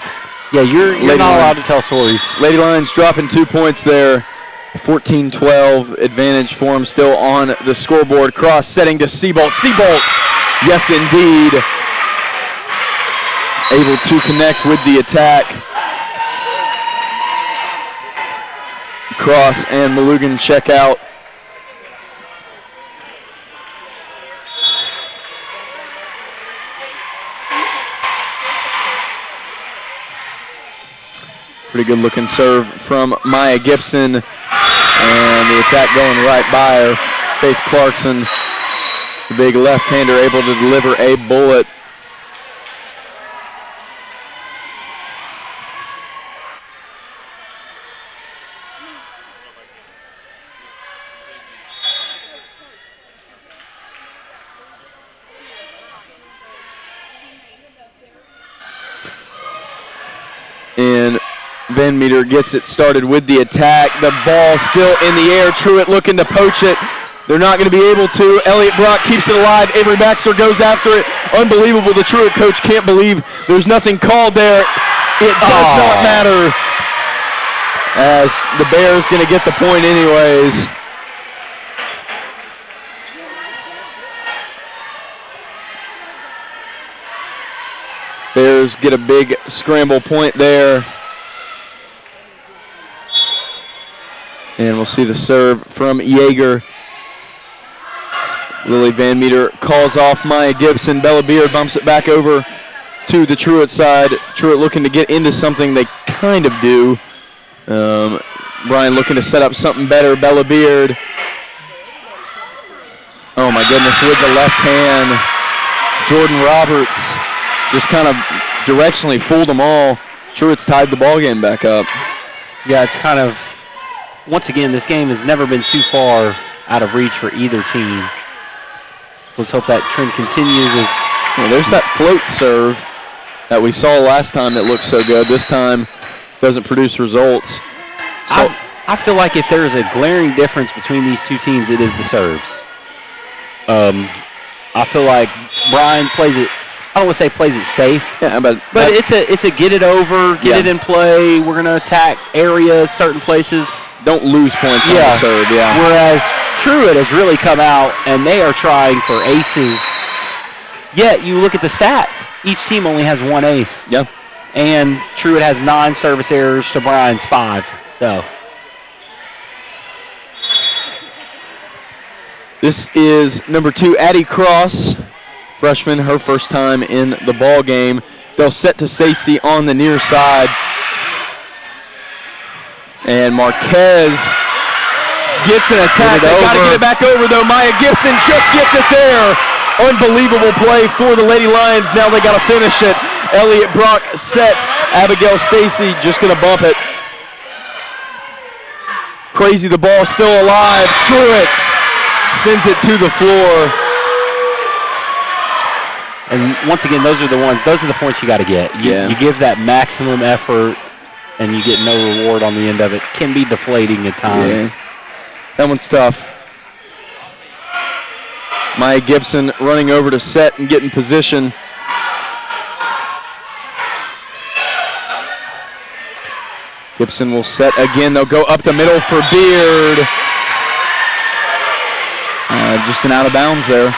Yeah, you're not allowed to tell stories. Lady Lions dropping 2 points there. 14-12 advantage for them still on the scoreboard. Cross setting to Seabolt. Seabolt, yes indeed, able to connect with the attack. Cross and Malugan check out. Pretty good looking serve from Maya Gibson, and the attack going right by her. Faith Clarkson, the big left-hander, able to deliver a bullet. And Van Meter gets it started with the attack. The ball still in the air. Truett looking to poach it. They're not going to be able to. Elliott Brock keeps it alive. Avery Baxter goes after it. Unbelievable. The Truett coach can't believe there's nothing called there. It does not matter, as the Bears going to get the point anyways. Bears get a big scramble point there. And we'll see the serve from Yeager. Lily Van Meter calls off Maya Gibson. Bella Beard bumps it back over to the Truett side. Truett looking to get into something they kind of do. Bryan looking to set up something better. Bella Beard. Oh my goodness, with the left hand. Jordan Roberts just kind of directionally fooled them all. Truett's tied the ball game back up. Yeah, it's kind of, once again, this game has never been too far out of reach for either team. Let's hope that trend continues. Well, there's that float serve that we saw last time that looked so good. This time doesn't produce results. So I feel like if there is a glaring difference between these two teams, it is the serves. I feel like Bryan plays it, I don't want to say plays it safe, yeah, but it's a get it over, get it in play, we're going to attack areas, certain places. Don't lose points on the serve, Whereas Truett has really come out, and they are trying for aces. Yet, you look at the stats, each team only has one ace. Yep. And Truett has 9 service errors to Bryan's 5. So this is number 2, Addie Cross, freshman, her first time in the ball game. They'll set to safety on the near side. And Marquez gets an attack. They got to get it back over, though. Maya Gibson just gets it there. Unbelievable play for the Lady Lions. Now they got to finish it. Elliott Brock sets. Abigail Stacy just going to bump it. Crazy, the ball still alive. Truett sends it to the floor. And once again, those are the points you got to get. You give that maximum effort, and you get no reward on the end of it. Can be deflating at times. Yeah. That one's tough. Maya Gibson running over to set and get in position. Gibson will set again. They'll go up the middle for Beard. Just an out of bounds there.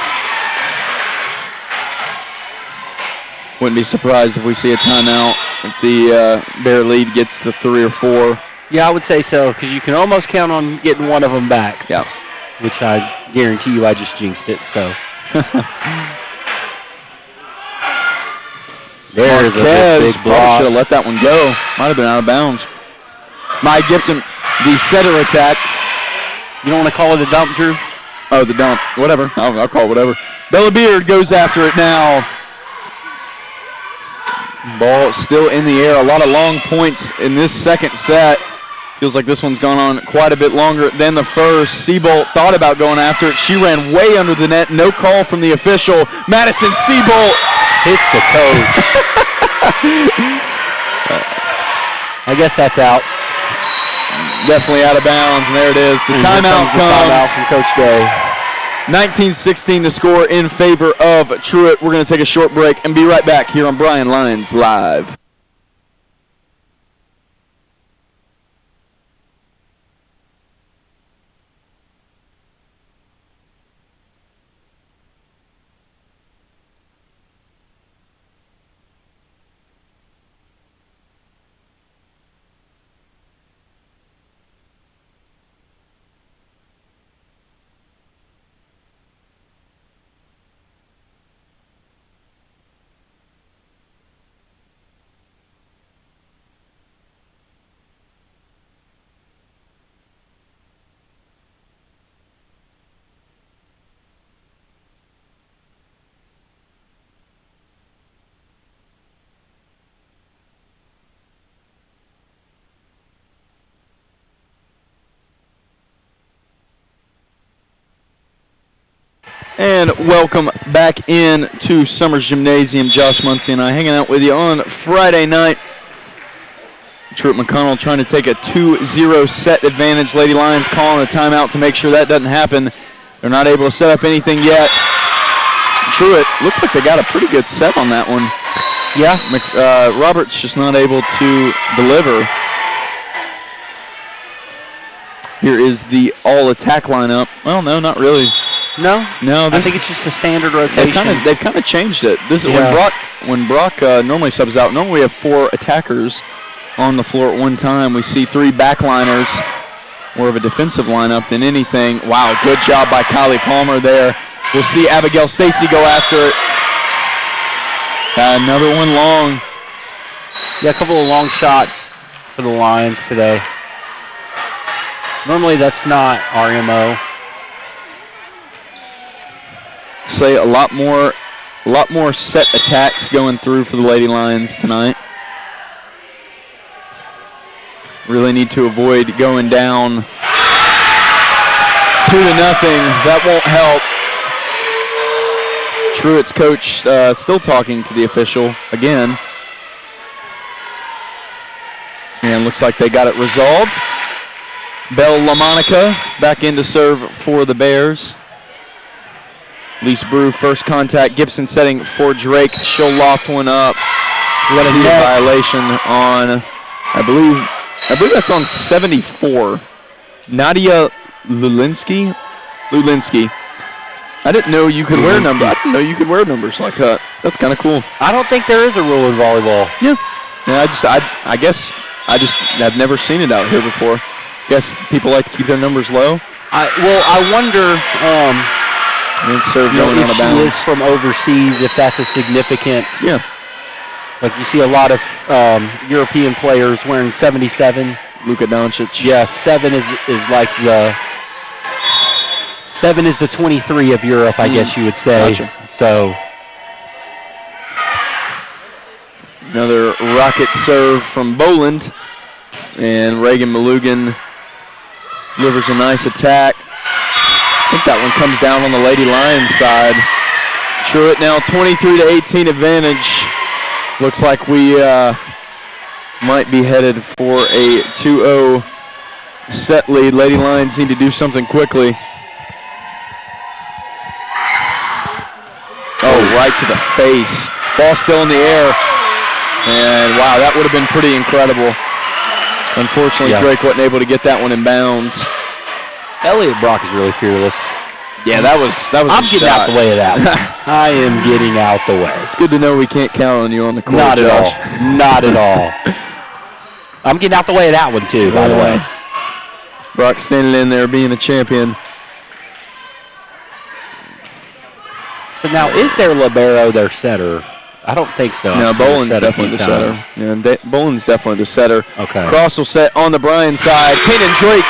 Wouldn't be surprised if we see a timeout if the Bear lead gets to 3 or 4. Yeah, I would say so, because you can almost count on getting one of them back. Yeah. Which I guarantee you I just jinxed it, so. There's a big block. Should have let that one go. Might have been out of bounds. Maya Gibson, the setter attack. You don't want to call it a dump, Drew? Oh, the dump. Whatever. I'll call it whatever. Bella Beard goes after it now. Ball still in the air. A lot of long points in this second set. Feels like this one's gone on quite a bit longer than the first. Seabolt thought about going after it. She ran way under the net. No call from the official. Madison Seabolt hits the toes. I guess that's out. Definitely out of bounds, and there it is. The timeout comes. Timeout from Coach Day. 19-16 the score in favor of Truett. We're going to take a short break and be right back here on Bryan Lions Live. And welcome back in to Summers Gymnasium. Josh Muncie and I hanging out with you on Friday night. Truett McConnell trying to take a 2-0 set advantage. Lady Lions calling a timeout to make sure that doesn't happen. They're not able to set up anything yet. Truett, looks like they got a pretty good set on that one. Yeah. Roberts just not able to deliver. Here is the all-attack lineup. Well, no, not really. No? No. I think it's just a standard rotation. They've kind of changed it. This is when Brock normally subs out. Normally we have 4 attackers on the floor at one time. We see 3 backliners, more of a defensive lineup than anything. Wow, good job by Kylie Palmer there. We'll see Abigail Stacy go after it. Another one long. Yeah, a couple of long shots for the Lions today. Normally that's not our MO. Say a lot more set attacks going through for the Lady Lions tonight. Really need to avoid going down 2-0. That won't help. Truett's coach still talking to the official again. And looks like they got it resolved. Belle LaMonica back in to serve for the Bears. Lisa Brew, first contact. Gibson setting for Drake. She'll loft one up. We got a violation on, I believe that's on 74. Nadia Lulinski. I didn't know you could wear numbers. I didn't know you could wear numbers like that. That's kind of cool. I don't think there is a rule in volleyball. Yeah. I guess I've never seen it out here before. Guess people like to keep their numbers low. I wonder serve going if out of she bounds. is from overseas, if that's a significant. Yeah. Like you see a lot of European players wearing 77. Luka Doncic. Yeah, 7 is like the 7 is the 23 of Europe, I guess you would say. Gotcha. So another rocket serve from Boland, and Reagan Malugan delivers a nice attack. I think that one comes down on the Lady Lions side. Truett now 23-18 advantage. Looks like we might be headed for a 2-0 set lead. Lady Lions need to do something quickly. Oh, right to the face. Ball still in the air. And, wow, that would have been pretty incredible. Unfortunately, Drake wasn't able to get that one in bounds. Elliot Brock is really fearless. Yeah, that was I'm getting out the way of that one. I am getting out the way. It's good to know we can't count on you on the court, Not at Josh. all. Not at all. I'm getting out the way of that one, too, by the way. Brock standing in there being a champion. So now, is their libero their setter? I don't think so. No, Boland's definitely the setter. Yeah, Boland's definitely the setter. Okay. Cross will set on the Bryan side. Kanan Drake.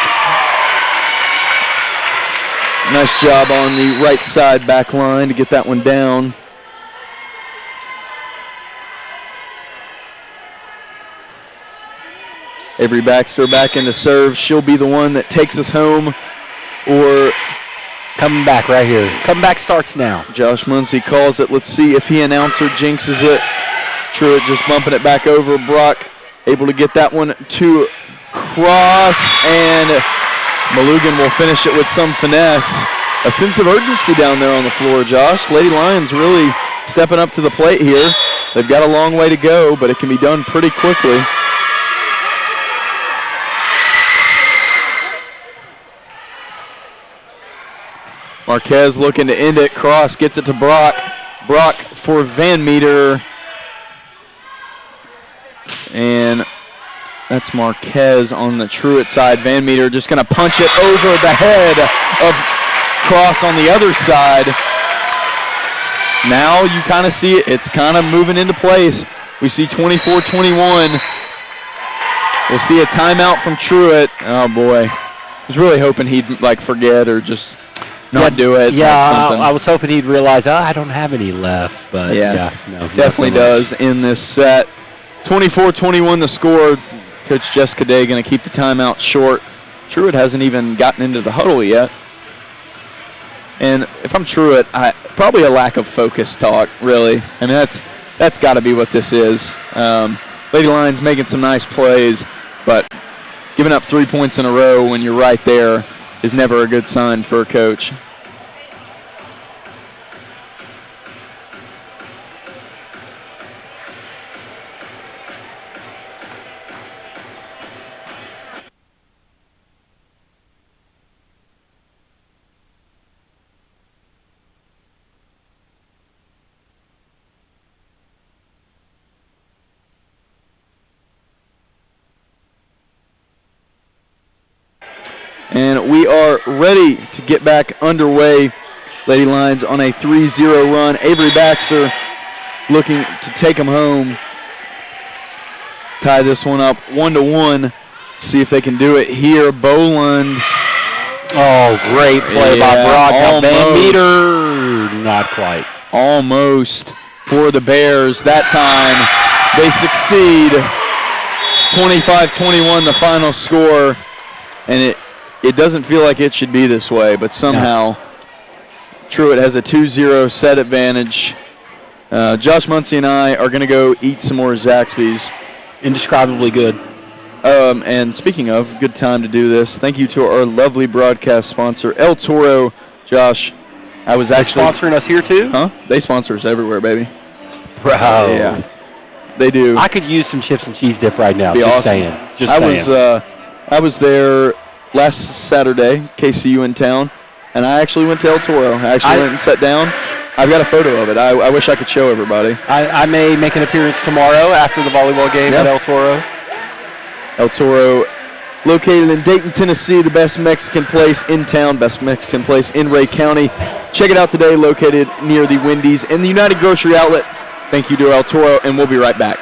Nice job on the right side back line to get that one down. Avery Baxter back into serve. She'll be the one that takes us home, or coming back right here. Comeback starts now. Josh Muncy calls it. Let's see if he announcer jinxes it. Truett just bumping it back over. Brock able to get that one to cross, and Malugan will finish it with some finesse. A sense of urgency down there on the floor, Josh. Lady Lions really stepping up to the plate here. They've got a long way to go, but it can be done pretty quickly. Marquez looking to end it. Cross gets it to Brock. Brock for Van Meter. And that's Marquez on the Truett side. Van Meter just going to punch it over the head of Cross on the other side. Now you kind of see it. It's kind of moving into place. We see 24-21. We'll see a timeout from Truett. Oh, boy. I was really hoping he'd, forget or just not do it. Yeah, I was hoping he'd realize, I don't have any left. But no, definitely does in this set. 24-21 the score. Coach Jessica Day going to keep the timeout short. Truett hasn't even gotten into the huddle yet. And if I'm Truett, probably a lack of focus talk, really. I mean, that's got to be what this is. Lady Lions making some nice plays. But giving up 3 points in a row when you're right there is never a good sign for a coach. And we are ready to get back underway. Lady Lions on a 3-0 run. Avery Baxter looking to take them home. Tie this one up 1-1. See if they can do it here. Boland. Oh, great play by Brock. Van Meter. Not quite. Almost for the Bears. That time they succeed. 25-21 the final score. And it doesn't feel like it should be this way, but somehow Truett has a 2-0 set advantage. Josh Muncie and I are going to go eat some more Zaxby's. Indescribably good. And speaking of, good time to do this. Thank you to our lovely broadcast sponsor, El Toro. Josh, I was actually sponsoring us here too? Huh? They sponsor us everywhere, baby. Bro. Yeah, they do. I could use some chips and cheese dip right now. Be just awesome. saying. Just saying. I was there last Saturday, KCU in town, and I actually went to El Toro. I went and sat down. I've got a photo of it. I wish I could show everybody. I may make an appearance tomorrow after the volleyball game at El Toro. El Toro, located in Dayton, Tennessee, the best Mexican place in town, best Mexican place in Ray County. Check it out today, located near the Wendy's and the United Grocery Outlet. Thank you to El Toro, and we'll be right back.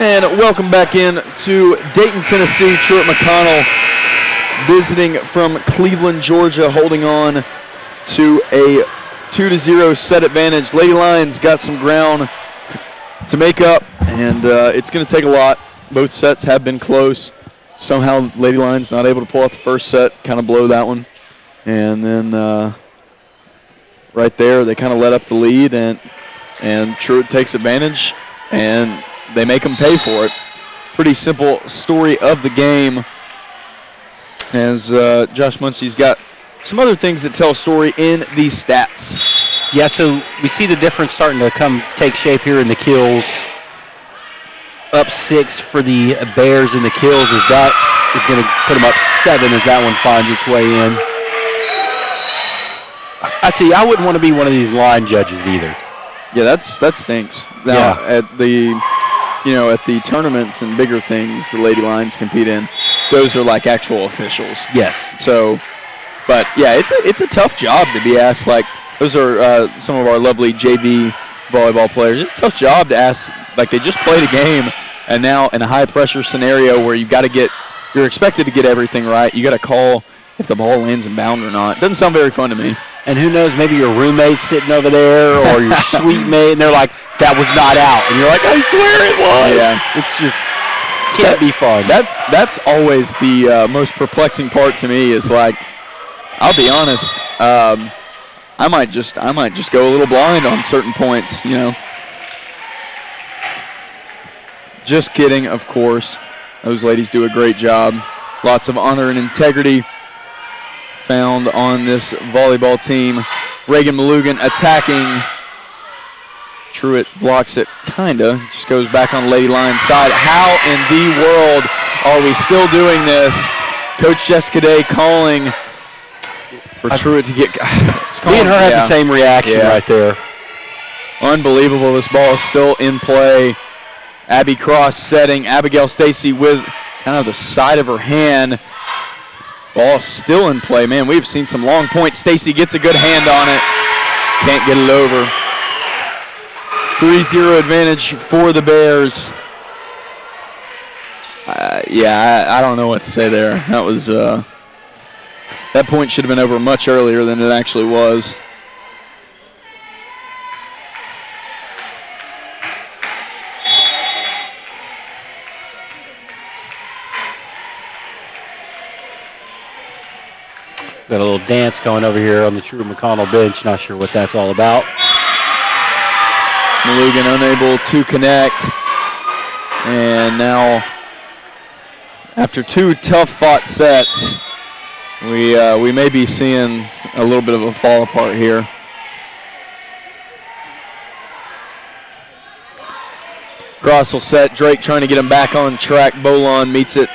And welcome back in to Dayton, Tennessee. Truett McConnell visiting from Cleveland, Georgia, holding on to a 2-0 set advantage. Lady Lions got some ground to make up, and it's going to take a lot. Both sets have been close. Somehow Lady Lions not able to pull out the first set, kind of blow that one. And then right there, they kind of let up the lead, and Truett takes advantage, and they make them pay for it. Pretty simple story of the game, as Josh Muncie's got some other things that tell a story in these stats. Yeah, so we see the difference starting to take shape here in the kills. Up 6 for the Bears in the kills, as that is going to put them up 7 as that one finds its way in. I see, I wouldn't want to be one of these line judges either. Yeah, that stinks. Now, at the you know, at the tournaments and bigger things the Lady Lions compete in, those are like actual officials. Yes. So, but yeah, it's a tough job to be asked. Like, those are some of our lovely JV volleyball players. It's a tough job to ask. Like, they just played a game, and now in a high pressure scenario where you're expected to get everything right. You got to call if the ball lands in bound or not. It doesn't sound very fun to me. And who knows, maybe your roommate's sitting over there or your suite mate, and they're like, that was not out. And you're like, I swear it was. Yeah. It's just can't be fun. That's always the most perplexing part to me is, like, I'll be honest, I might just go a little blind on certain points, you know. Just kidding, of course. Those ladies do a great job. Lots of honor and integrity found on this volleyball team. Reagan Malugan attacking. Truett blocks it, kinda. Just goes back on Lady Lions side. How in the world are we still doing this? Coach Jessica Day calling for Truett to get... Me and her had the same reaction right there. Unbelievable. This ball is still in play. Abby Cross setting. Abigail Stacy with kind of the side of her hand. Ball still in play. Man, we've seen some long points. Stacy gets a good hand on it. Can't get it over. 3-0 advantage for the Bears. I don't know what to say there. That was that point should have been over much earlier than it actually was. Got a little dance going over here on the Truett McConnell bench. Not sure what that's all about. Malugan unable to connect. And now, after two tough-fought sets, we may be seeing a little bit of a fall apart here. Cross will set. Drake trying to get him back on track. Bolon meets it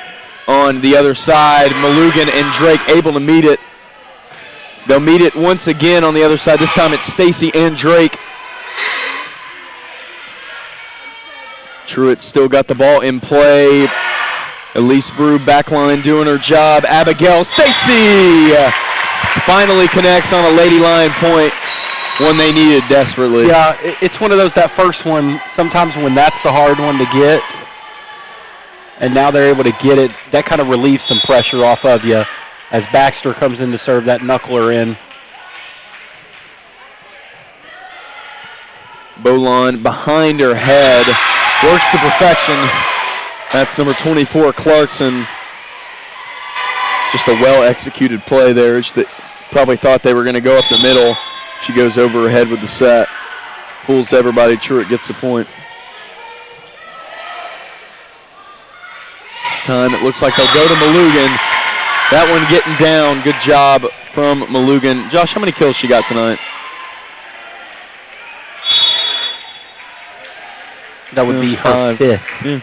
on the other side. Malugan and Drake able to meet it. They'll meet it once again on the other side. This time it's Stacy and Drake. Truett still got the ball in play. Elise Brew backline doing her job. Abigail Stacy finally connects on a Lady Lion point, one they needed desperately. Yeah, it's one of those, that first one, sometimes when that's the hard one to get, and now they're able to get it, that kind of relieves some pressure off of you as Baxter comes in to serve that knuckler in. Bolon behind her head, works to perfection. That's number 24, Clarkson. Just a well-executed play there. They probably thought they were going to go up the middle. She goes over her head with the set. Fools everybody. Truett gets the point. Time it looks like they'll go to Malugan. That one getting down. Good job from Malugan. Josh, how many kills she got tonight? That would be her 5th. Yeah.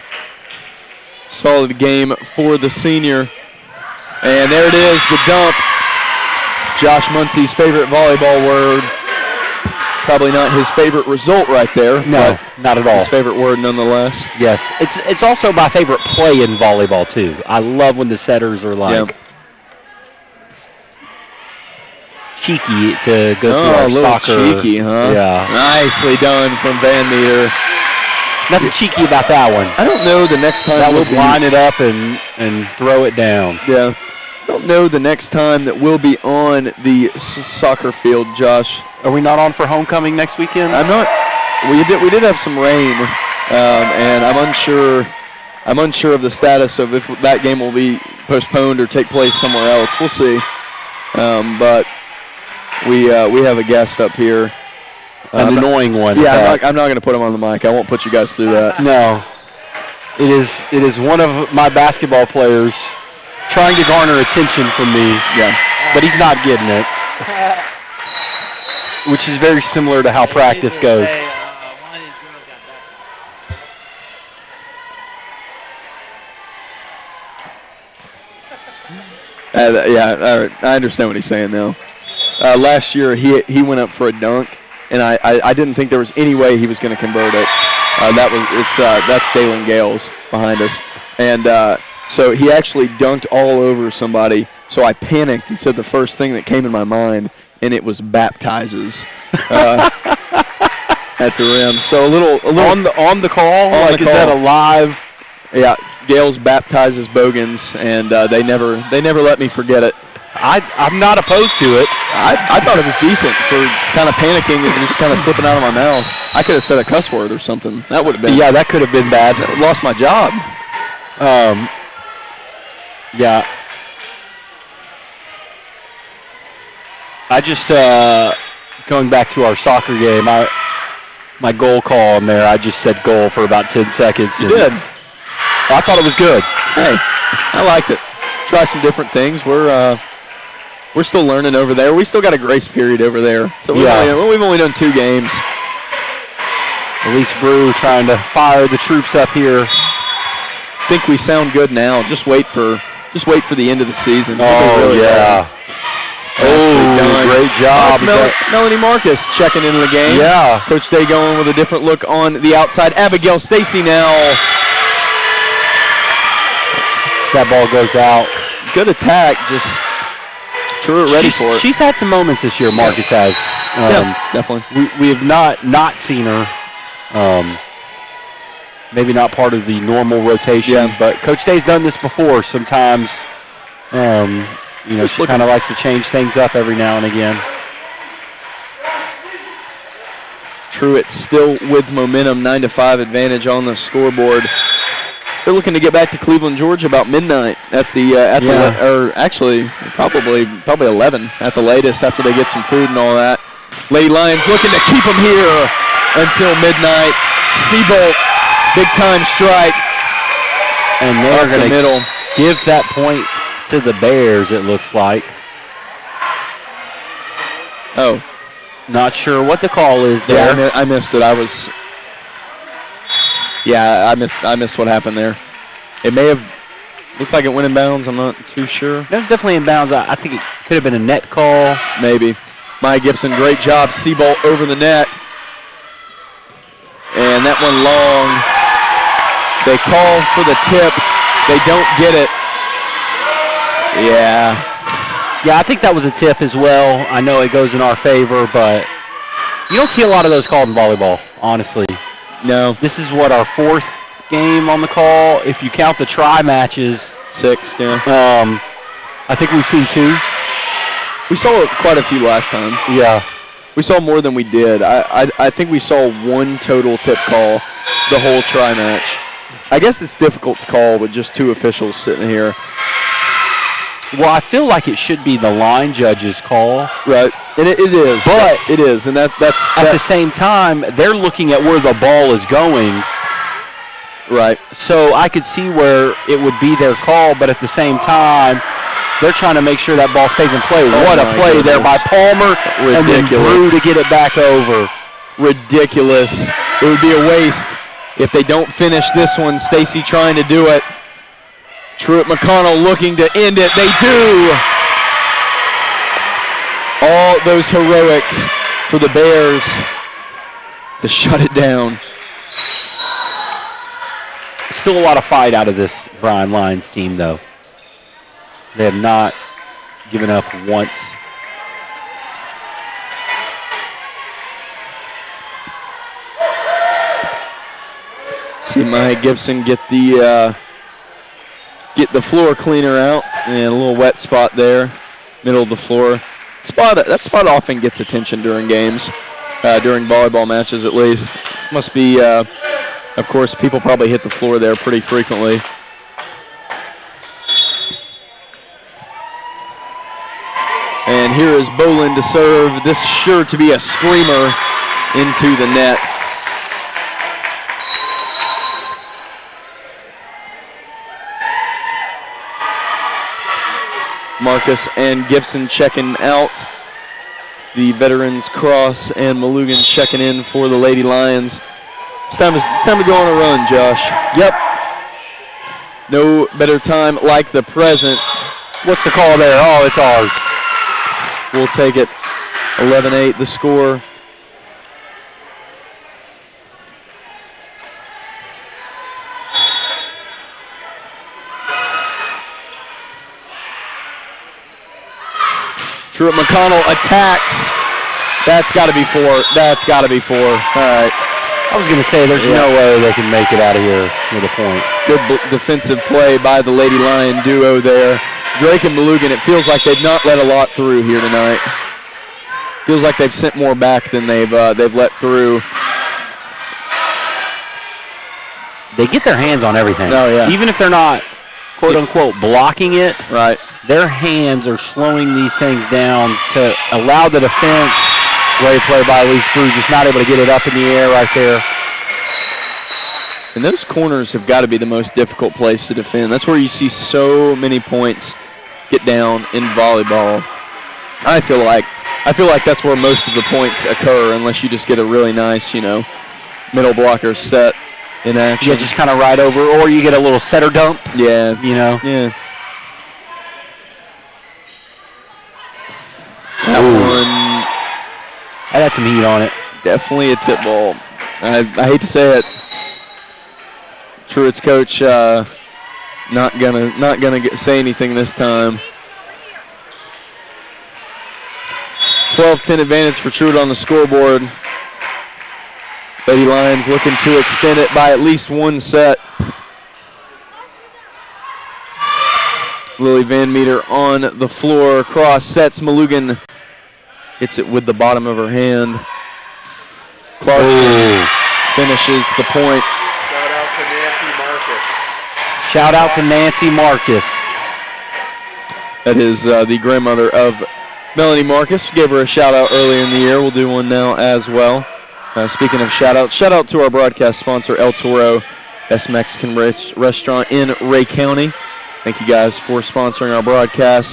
Solid game for the senior. And there it is, the dump. Josh Muncie's favorite volleyball word. Probably not his favorite result right there. No, not at all. His favorite word nonetheless. Yes, it's also my favorite play in volleyball too. I love when the setters are like cheeky to go through our a little soccer. Cheeky, huh? Yeah. Nicely done from Van Meter. Nothing cheeky about that one. I don't know the next time that would line it up and throw it down. Yeah. I don't know the next time that we'll be on the soccer field, Josh. Are we not on for homecoming next weekend? I'm not. We did have some rain, and I'm unsure of the status of if that game will be postponed or take place somewhere else. We'll see. But we have a guest up here. An annoying one. Yeah, I'm not going to put him on the mic. I won't put you guys through that. No. It is one of my basketball players trying to garner attention from me. Yeah. But he's not getting it. Which is very similar to how practice goes. I understand what he's saying now. Last year he went up for a dunk, and I didn't think there was any way he was going to convert it. That's Dalen Gales behind us, and so he actually dunked all over somebody. So I panicked and said the first thing that came in my mind, and it was baptizes at the rim. So a little on the call. Is that a live? Yeah, Gales baptizes Bogans, and they never let me forget it. I'm not opposed to it. I thought it was decent for kind of panicking and just kind of slipping out of my mouth. I could have said a cuss word or something. That would have been. Yeah, that could have been bad. I lost my job. Yeah. I just going back to our soccer game. My goal call in there. I just said goal for about 10 seconds. You did. I thought it was good. Hey, I liked it. Try some different things. We're still learning over there. We still got a grace period over there. So we've only done 2 games. Elise Brew trying to fire the troops up here. I think we sound good now. Just wait for the end of the season. Oh, yeah. Oh, great job. Melanie Marcus checking into the game. Yeah. Coach Day going with a different look on the outside. Abigail Stacy now. That ball goes out. Good attack. Just Truett ready for it. She's had some moments this year, Marcus has. Yeah, definitely. We have not seen her. Maybe not part of the normal rotation, but Coach Day's done this before. Sometimes, she kind of likes to change things up every now and again. Truett still with momentum, 9-5 advantage on the scoreboard. They're looking to get back to Cleveland, Georgia about midnight probably 11 at the latest after they get some food and all that. Lady Lions looking to keep them here until midnight. Seabolt, big time strike. And they're going to give that point to the Bears, it looks like. Oh. Not sure what the call is there. Yeah, I missed it. I missed what happened there. It may have looked like it went in bounds. I'm not too sure. That was definitely in bounds. I think it could have been a net call. Maybe. Maya Gibson, great job. Seabolt over the net. And that one long. They call for the tip. They don't get it. Yeah. Yeah, I think that was a tip as well. I know it goes in our favor, but you don't see a lot of those called in volleyball, honestly. No. This is our 4th game on the call. If you count the try matches, 6, yeah. I think we've seen 2. We saw quite a few last time. Yeah. We saw more than we did. I think we saw 1 total tip call the whole try match. I guess it's difficult to call with just 2 officials sitting here. Well, I feel like it should be the line judge's call. Right. And it is. But it is. And that's at the same time, they're looking at where the ball is going. Right. So I could see where it would be their call, but at the same time, they're trying to make sure that ball stays in play. What a play there by Palmer. Ridiculous. And then Brew to get it back over. Ridiculous. It would be a waste if they don't finish this one. Stacy trying to do it. Truett McConnell looking to end it. They do. All those heroics for the Bears to shut it down. Still a lot of fight out of this Bryan Lions team, though. They have not given up once. See Maya Gibson get the floor cleaner out, and a little wet spot there, middle of the floor. That spot often gets attention during games, during volleyball matches at least. Must be, of course, people probably hit the floor there pretty frequently. And here is Bolin to serve. This is sure to be a screamer into the net. Marcus and Gibson checking out. The veterans Cross and Malugan checking in for the Lady Lions. It's time to go on a run, Josh. Yep. No better time like the present. What's the call there? Oh, it's ours. We'll take it. 11-8 the score. Truett McConnell attacks. That's got to be 4. That's got to be 4. All right. I was going to say, there's no way they can make it out of here with a point. Good defensive play by the Lady Lion duo there. Drake and Malugan, it feels like they've not let a lot through here tonight. Feels like they've sent more back than they've let through. They get their hands on everything. Oh, yeah. Even if they're not, quote-unquote, blocking it, right? Their hands are slowing these things down to allow the defense. Great play by Elise Brew, just not able to get it up in the air right there. And those corners have got to be the most difficult place to defend. That's where you see so many points get down in volleyball. I feel like that's where most of the points occur, unless you just get a really nice, middle blocker set in action. Yeah, just kind of right over, or you get a little setter dump. Yeah, Yeah. That one. I had some heat on it. Definitely a tip ball. I hate to say it. Truett's coach not gonna say anything this time. 12-10 advantage for Truett on the scoreboard. Lady Lions looking to extend it by at least 1 set. Lily Van Meter on the floor. Cross sets. Malugan hits it with the bottom of her hand. Clarkson finishes the point. Shout out to Nancy Marcus. That is the grandmother of Melanie Marcus. Gave her a shout out earlier in the year. We'll do one now as well. Speaking of shout out to our broadcast sponsor, El Toro, best Mexican restaurant in Ray County. Thank you guys for sponsoring our broadcast.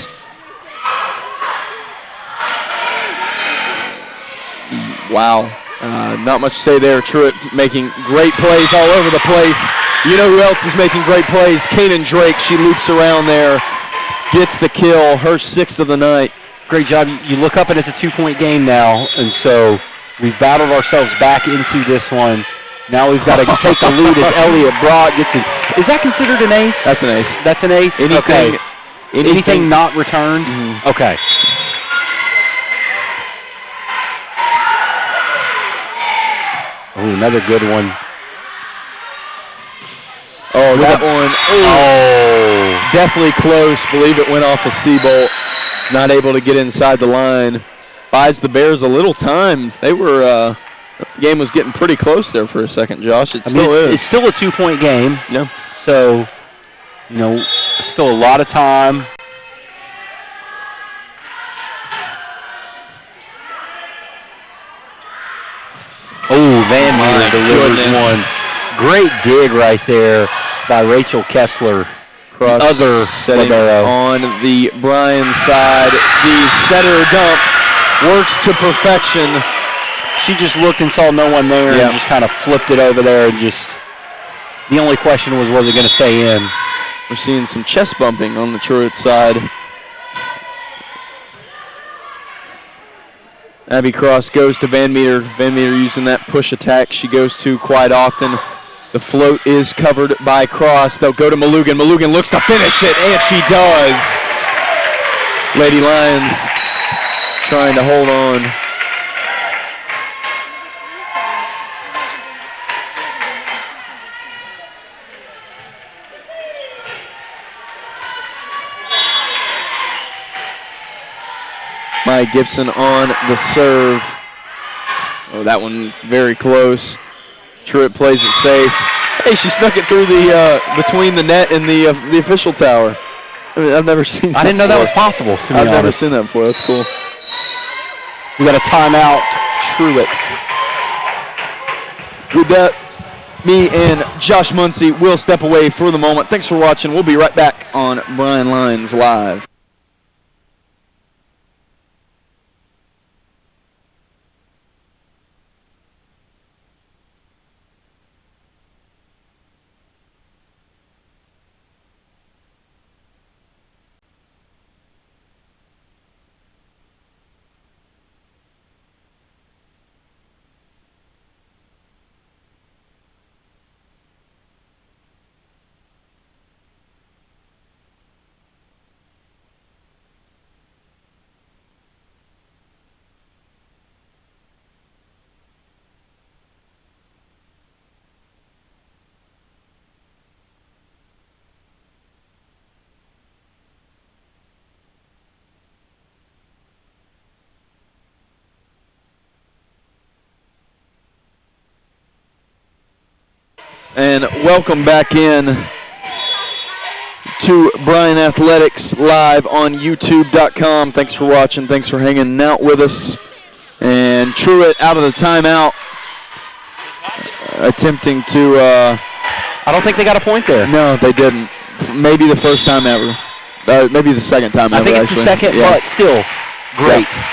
Wow. Not much to say there. Truett making great plays all over the place. You know who else is making great plays? Kanan Drake. She loops around there, gets the kill, her 6th of the night. Great job. You look up and it's a 2-point game now, and so we've battled ourselves back into this one. Now we've got to take the lead as Elliott Broad gets it. Is that considered an ace? That's an ace. That's an ace? Anything not returned? Mm-hmm. Okay. Oh, another good one. Oh, that one. Oh, definitely close. Believe it went off a C-bolt. Not able to get inside the line. Buys the Bears a little time. They were, the game was getting pretty close there for a second, Josh. It still is. It's still a 2-point game. Yeah. So, still a lot of time. Oh, Van Meter delivers one. Great dig right there by Rachel Kessler. Cross other setting on the Bryan side. The setter dump works to perfection. She just looked and saw no one there and just kind of flipped it over there and just, the only question was it going to stay in? We're seeing some chest bumping on the Truett side. Abby Cross goes to Van Meter. Van Meter using that push attack she goes to quite often. The float is covered by Cross. They'll go to Malugan. Malugan looks to finish it, and she does. Lady Lions trying to hold on. Maya Gibson on the serve. Oh, that one very close. Truett plays it safe. Hey, she snuck it through the between the net and the official tower. I mean, I've never seen that. I didn't know that was possible. I've never seen that before. That's cool. We got a timeout. Truett. With that, me and Josh Muncie will step away for the moment. Thanks for watching. We'll be right back on Bryan Lions Live. And welcome back in to Bryan Athletics live on YouTube.com. Thanks for watching. Thanks for hanging out with us. And Truett out of the timeout, attempting to... I don't think they got a point there. No, they didn't. Maybe the first time ever. Maybe the second time ever, I think it's actually. the second, yeah. but still, great. Yeah.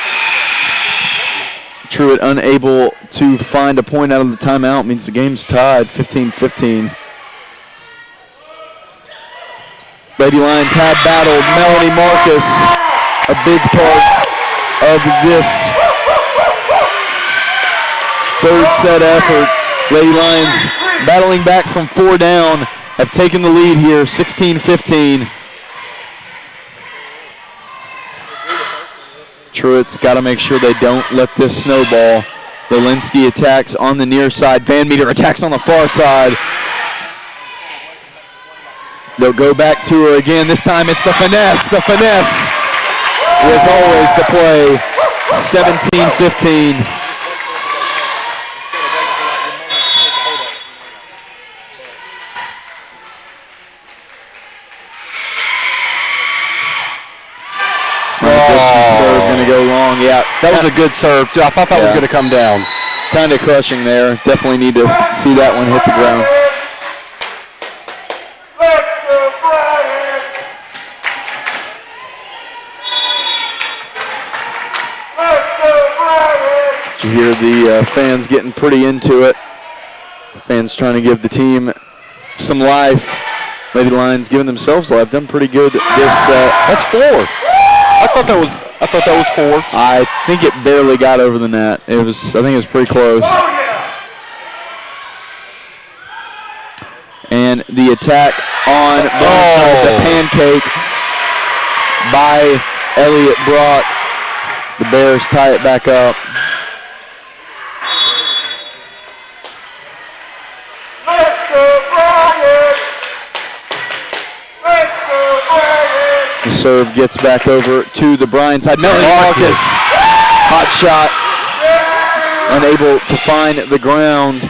Truett unable to find a point out of the timeout means the game's tied 15-15. Lady Lions have battled Melanie Marcus, a big part of this third set effort. Lady Lions battling back from 4 down, have taken the lead here, 16-15. Truett's got to make sure they don't let this snowball. Walensky attacks on the near side. Van Meter attacks on the far side. They'll go back to her again. This time it's the finesse. The finesse is always the play. 17-15. Serve going to go long. Yeah, That was a good serve, too. I thought that was going to come down. Kind of crushing there. Definitely need to see that one hit the ground. You hear the fans getting pretty into it. The fans trying to give the team some life. Lady Lions giving themselves life. Done pretty good this That's 4. I thought that was 4. I think it barely got over the net. I think it was pretty close. And the attack on the pancake by Elliott Brock. The Bears tie it back up. The serve gets back over to the Bryan side. Melanie Marcus, hot shot, unable to find the ground.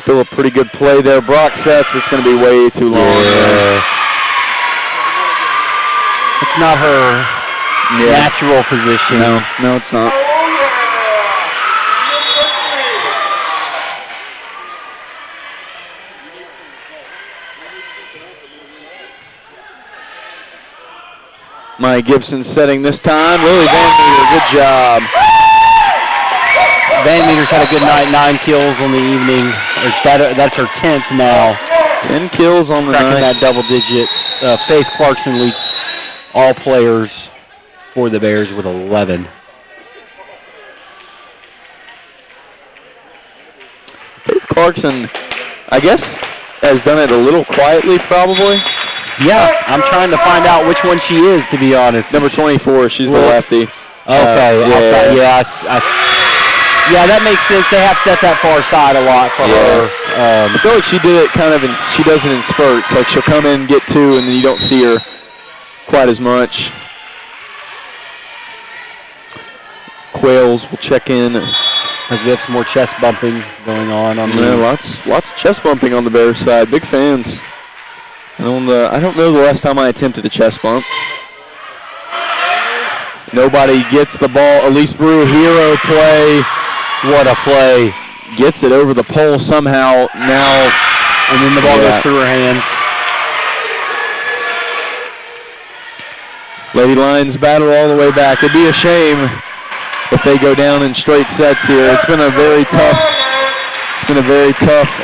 Still a pretty good play there. Brock sets, it's going to be way too long. Yeah. It's not her natural position. No, it's not. Maya Gibson setting this time. Lily Van Meter, good job. Van Meter's had a good night, 9 kills on the evening. That's her 10th now. 10 kills on the Cracking night. that double digit. Faith Clarkson leads all players for the Bears with 11. Faith Clarkson, I guess, has done it a little quietly probably. Yeah, I'm trying to find out which one she is, to be honest. Number 24, she's the lefty. Okay, yeah, that makes sense. They have set that far side a lot for her. I feel like she did it kind of she does it in spurts. Like she'll come in, get 2, and then you don't see her quite as much. Quails will check in. As we have some more chest bumping going on. Lots of chest bumping on the Bears side. Big fans. I don't know the last time I attempted a chest bump. Nobody gets the ball. Elise Brew, hero play. What a play. Gets it over the pole somehow now. And then the ball goes through her hands. Lady Lions battle all the way back. It'd be a shame if they go down in straight sets here. It's been a very tough,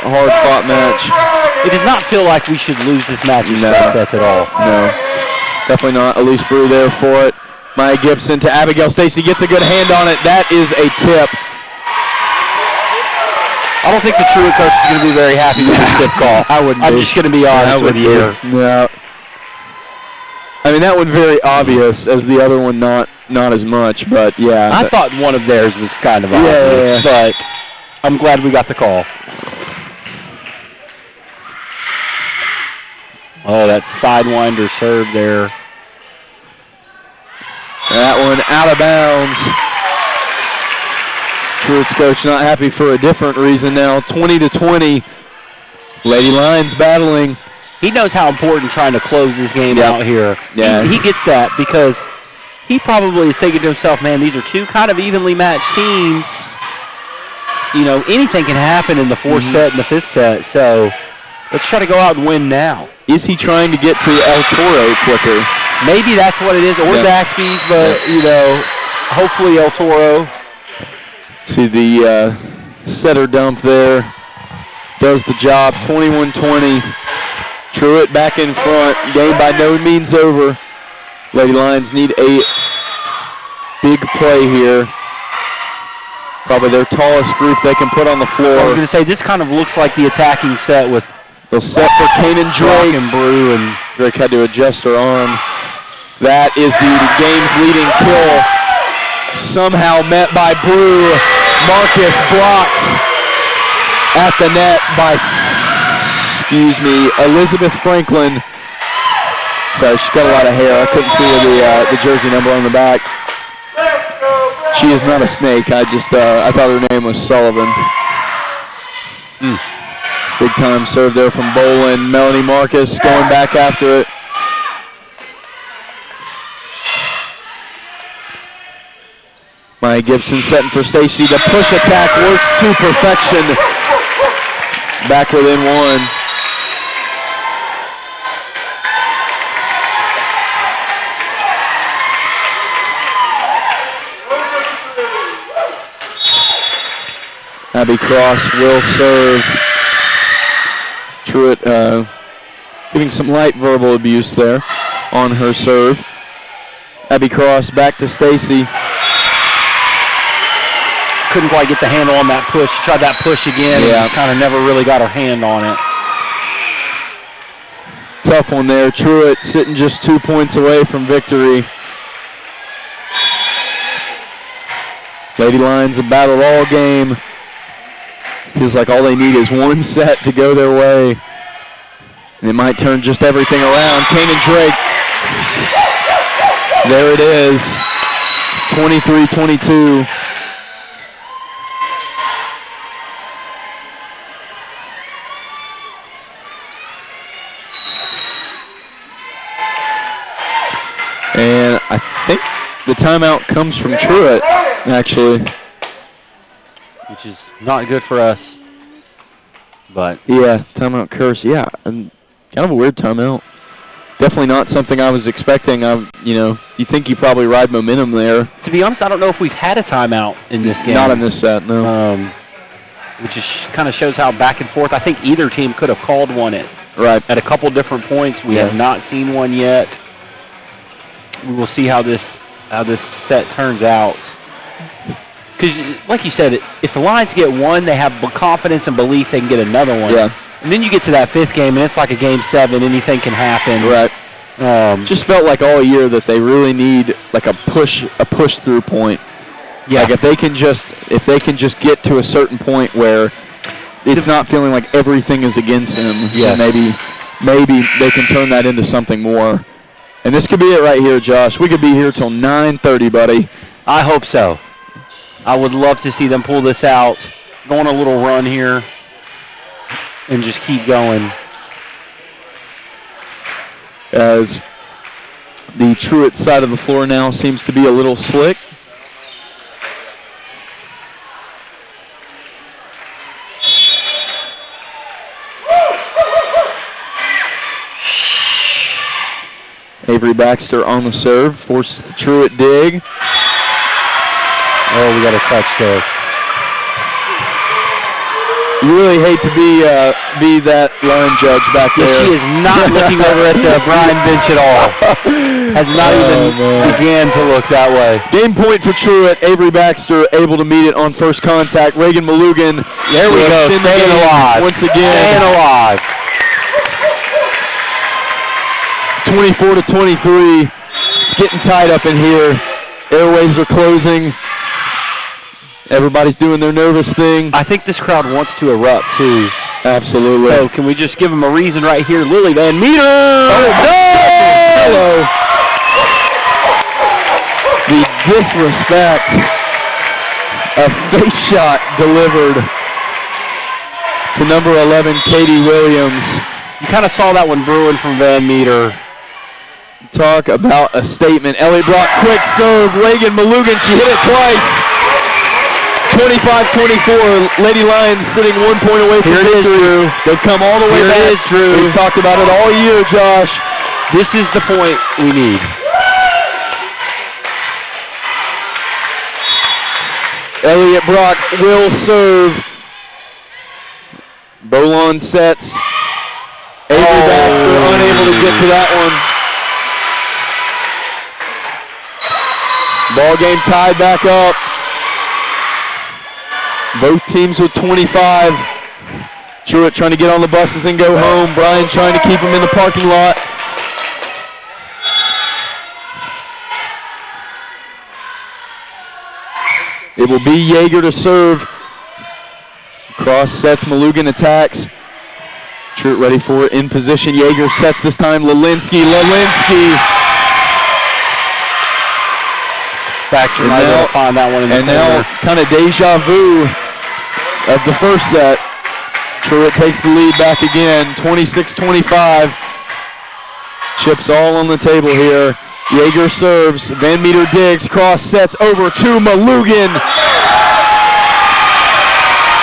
hard-fought match. It does not feel like we should lose this match in straight sets at all. No, definitely not. Elise Brew there for it. Maya Gibson to Abigail Stacy, gets a good hand on it. That is a tip. I don't think the Truett coach is going to be very happy with this tip call. I'm just going to be honest with you. No. I mean, that one very obvious, as the other one not as much, but yeah. I thought one of theirs was kind of obvious, but I'm glad we got the call. Oh, that sidewinder serve there. That one out of bounds. Truett's coach not happy for a different reason now. 20-20. Lady Lions battling. He knows how important trying to close this game out here. Yeah. He gets that because he probably is thinking to himself, man, these are two kind of evenly matched teams. You know, anything can happen in the fourth set and the fifth set, so let's try to go out and win now. Is he trying to get to El Toro quicker? Maybe that's what it is, or Zaxby's, but, you know, hopefully El Toro. See the setter dump there. Does the job, 21-20. Truett back in front. Game by no means over. Lady Lions need a big play here. Probably their tallest group they can put on the floor. I was going to say, this kind of looks like the attacking set with they'll set for Kanan Drake. And Brew, and Drake had to adjust her arm. That is the game's leading kill. Somehow met by Brew. Marcus blocked at the net by, Elizabeth Franklin. Sorry, she's got a lot of hair. I couldn't see the jersey number on the back. She is not a snake. I thought her name was Sullivan. Big time serve there from Bolin. Melanie Marcus going back after it. Maya Gibson setting for Stacy. The push attack works to perfection. Back within one. Abby Cross will serve. Truett giving some light verbal abuse there on her serve. Abby Cross back to Stacy. Couldn't quite get the handle on that push. Tried that push again and kind of never really got her hand on it. Tough one there. Truett sitting just 2 points away from victory. Lady Lions have battled all game. Feels like all they need is one set to go their way. And it might turn just everything around. Kanan Drake. There it is. 23-22. And I think the timeout comes from Truett, actually. Which is not good for us. But yeah, timeout curse. Yeah, and kind of a weird timeout. Definitely not something I was expecting. You think you probably ride momentum there. To be honest, I don't know if we've had a timeout in this game. Not in this set, no. Which is kind of shows how back and forth. I think either team could have called one at a couple different points. We have not seen one yet. We will see how this set turns out. Because, like you said, if the Lions get one, they have confidence and belief they can get another one. Yeah. And then you get to that fifth game, and it's like a game 7. Anything can happen. Right. Just felt like all year that they really need like a push through point. Yeah. Like if they can just get to a certain point where it's not feeling like everything is against them. Yeah. Maybe they can turn that into something more. And this could be it right here, Josh. We could be here till 9:30, buddy. I hope so. I would love to see them pull this out, go on a little run here, and just keep going. As the Truett side of the floor now seems to be a little slick. Avery Baxter on the serve, forces the Truett dig. Oh, we got a touch there. You really hate to be that line judge back there. She is not looking over at the Bryan bench at all. Has not even began to look that way. Game point for Truett. Avery Baxter able to meet it on first contact. Reagan Malugan. There we go. Staying alive. Once again. Staying alive. 24-23. It's getting tight up in here. Airways are closing. Everybody's doing their nervous thing. I think this crowd wants to erupt, too. Absolutely. So can we just give them a reason right here? Lily Van Meter! Oh, no! The disrespect. A face shot delivered to number 11, Katie Williams. You kind of saw that one brewing from Van Meter. Talk about a statement. Ellie Brock, quick serve. Reagan Malugan, she hit it twice. 25-24. Lady Lions sitting 1 point away from victory. They've come all the way back. Here it is, Drew. We've talked about it all year, Josh. This is the point we need. Elliott Brock will serve. Bolon sets. Avery Baxter unable to get to that one. Ball game tied back up. Both teams with 25. Truett trying to get on the buses and go home. Bryan trying to keep them in the parking lot. It will be Yeager to serve. Cross sets, Malugan attacks. Truett ready for it, in position. Yeager sets this time, Lelinski. Baxter might be able to find that one in the corner. And now kind of deja vu of the first set. Truett takes the lead back again, 26-25. Chips all on the table here. Yeager serves, Van Meter digs, cross sets over to Malugan.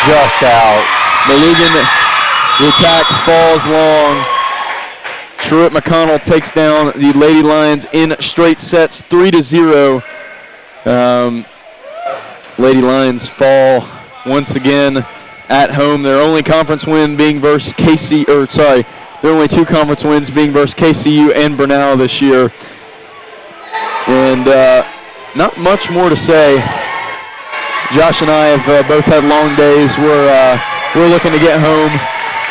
Just out. Malugan, the attack falls long. Truett McConnell takes down the Lady Lions in straight sets, 3-0. Lady Lions fall once again at home. Their only conference win being versus their only two conference wins being versus KCU and Bernal this year. And not much more to say. Josh and I have both had long days. We're looking to get home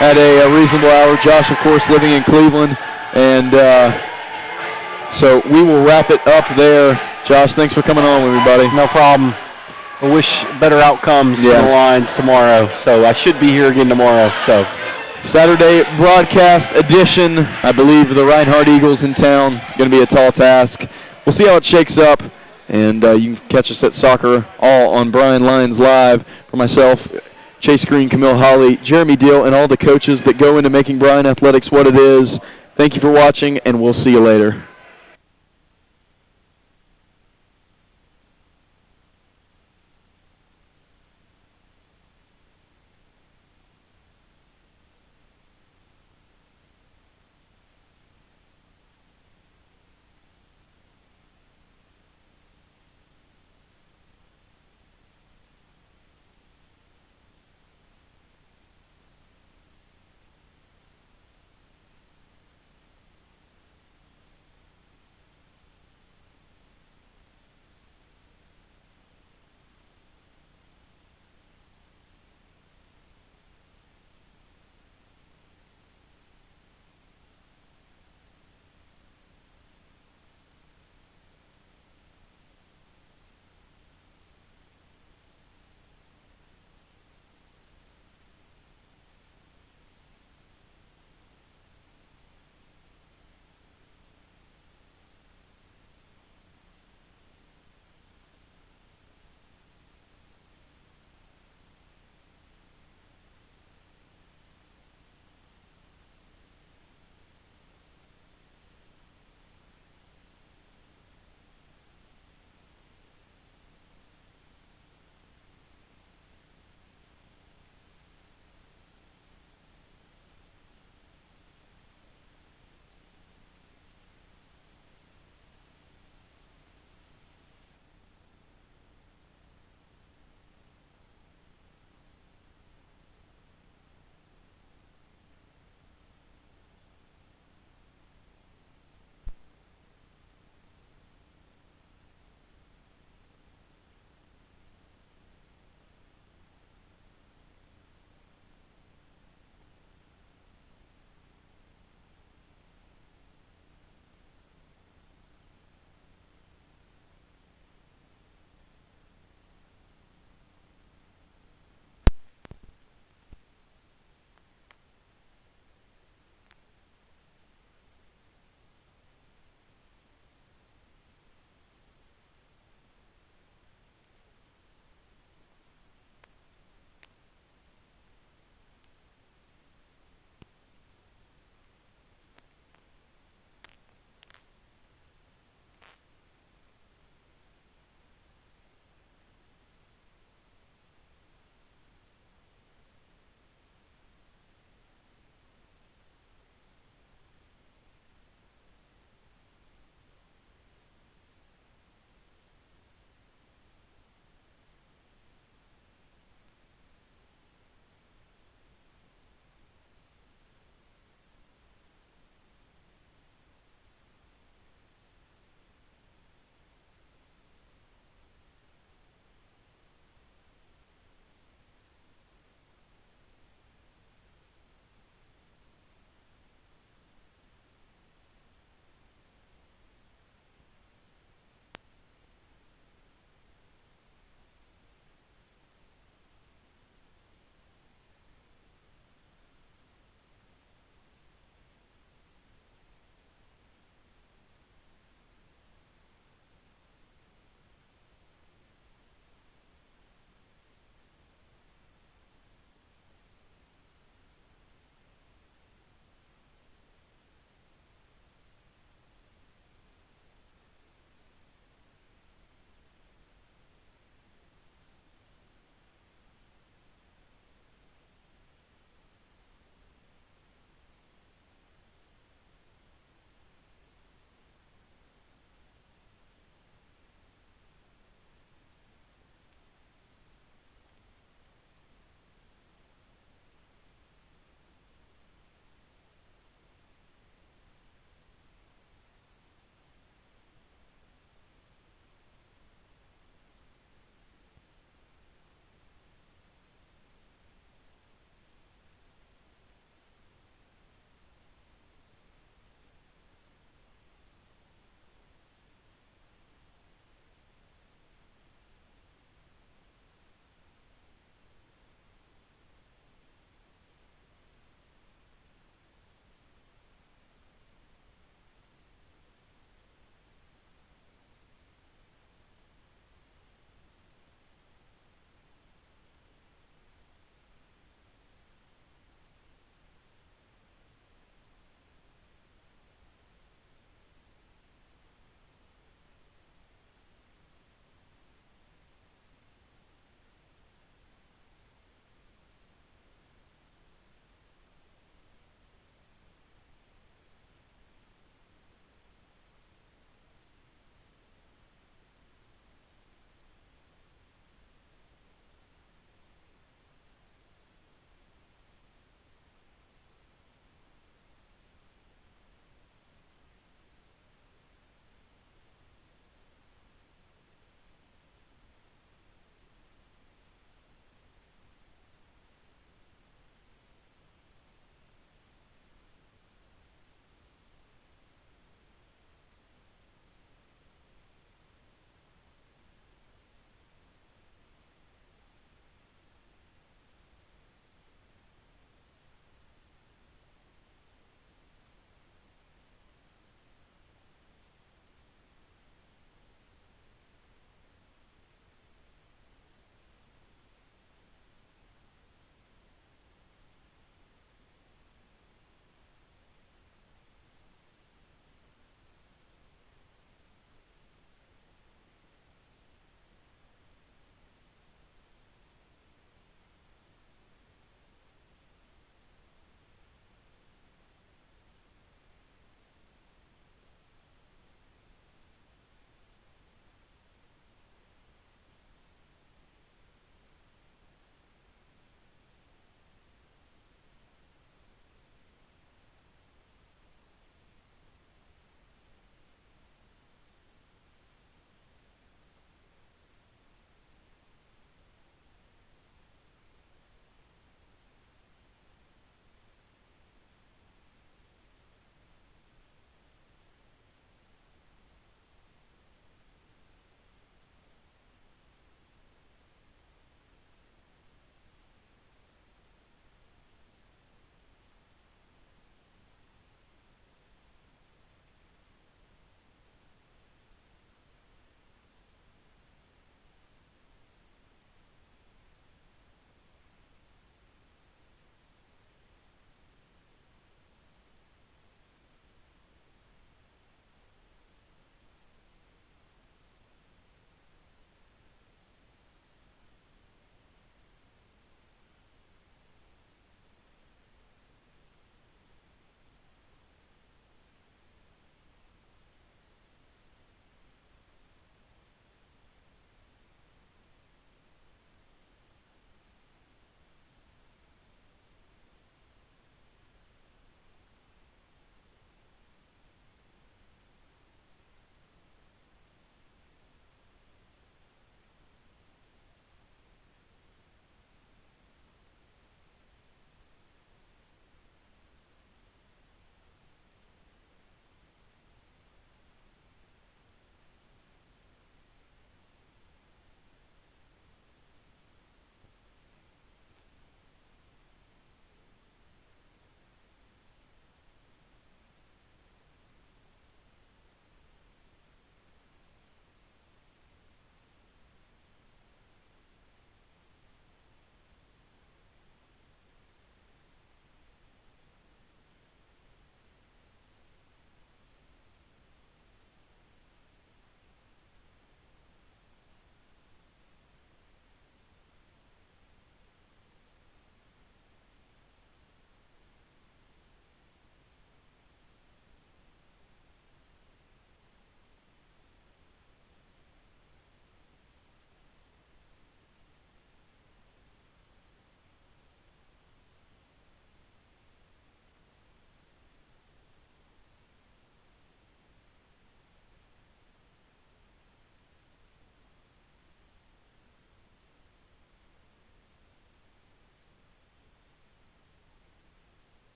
at a reasonable hour. Josh, of course, living in Cleveland. And so we will wrap it up there. Josh, thanks for coming on with me, buddy. No problem. I wish better outcomes for the Lions tomorrow. So I should be here again tomorrow. So Saturday broadcast edition. I believe the Reinhardt Eagles in town. Going to be a tall task. We'll see how it shakes up. And you can catch us at Soccer All on Bryan Lions Live. For myself, Chase Green, Camille Holly, Jeremy Deal, and all the coaches that go into making Bryan Athletics what it is. Thank you for watching, and we'll see you later.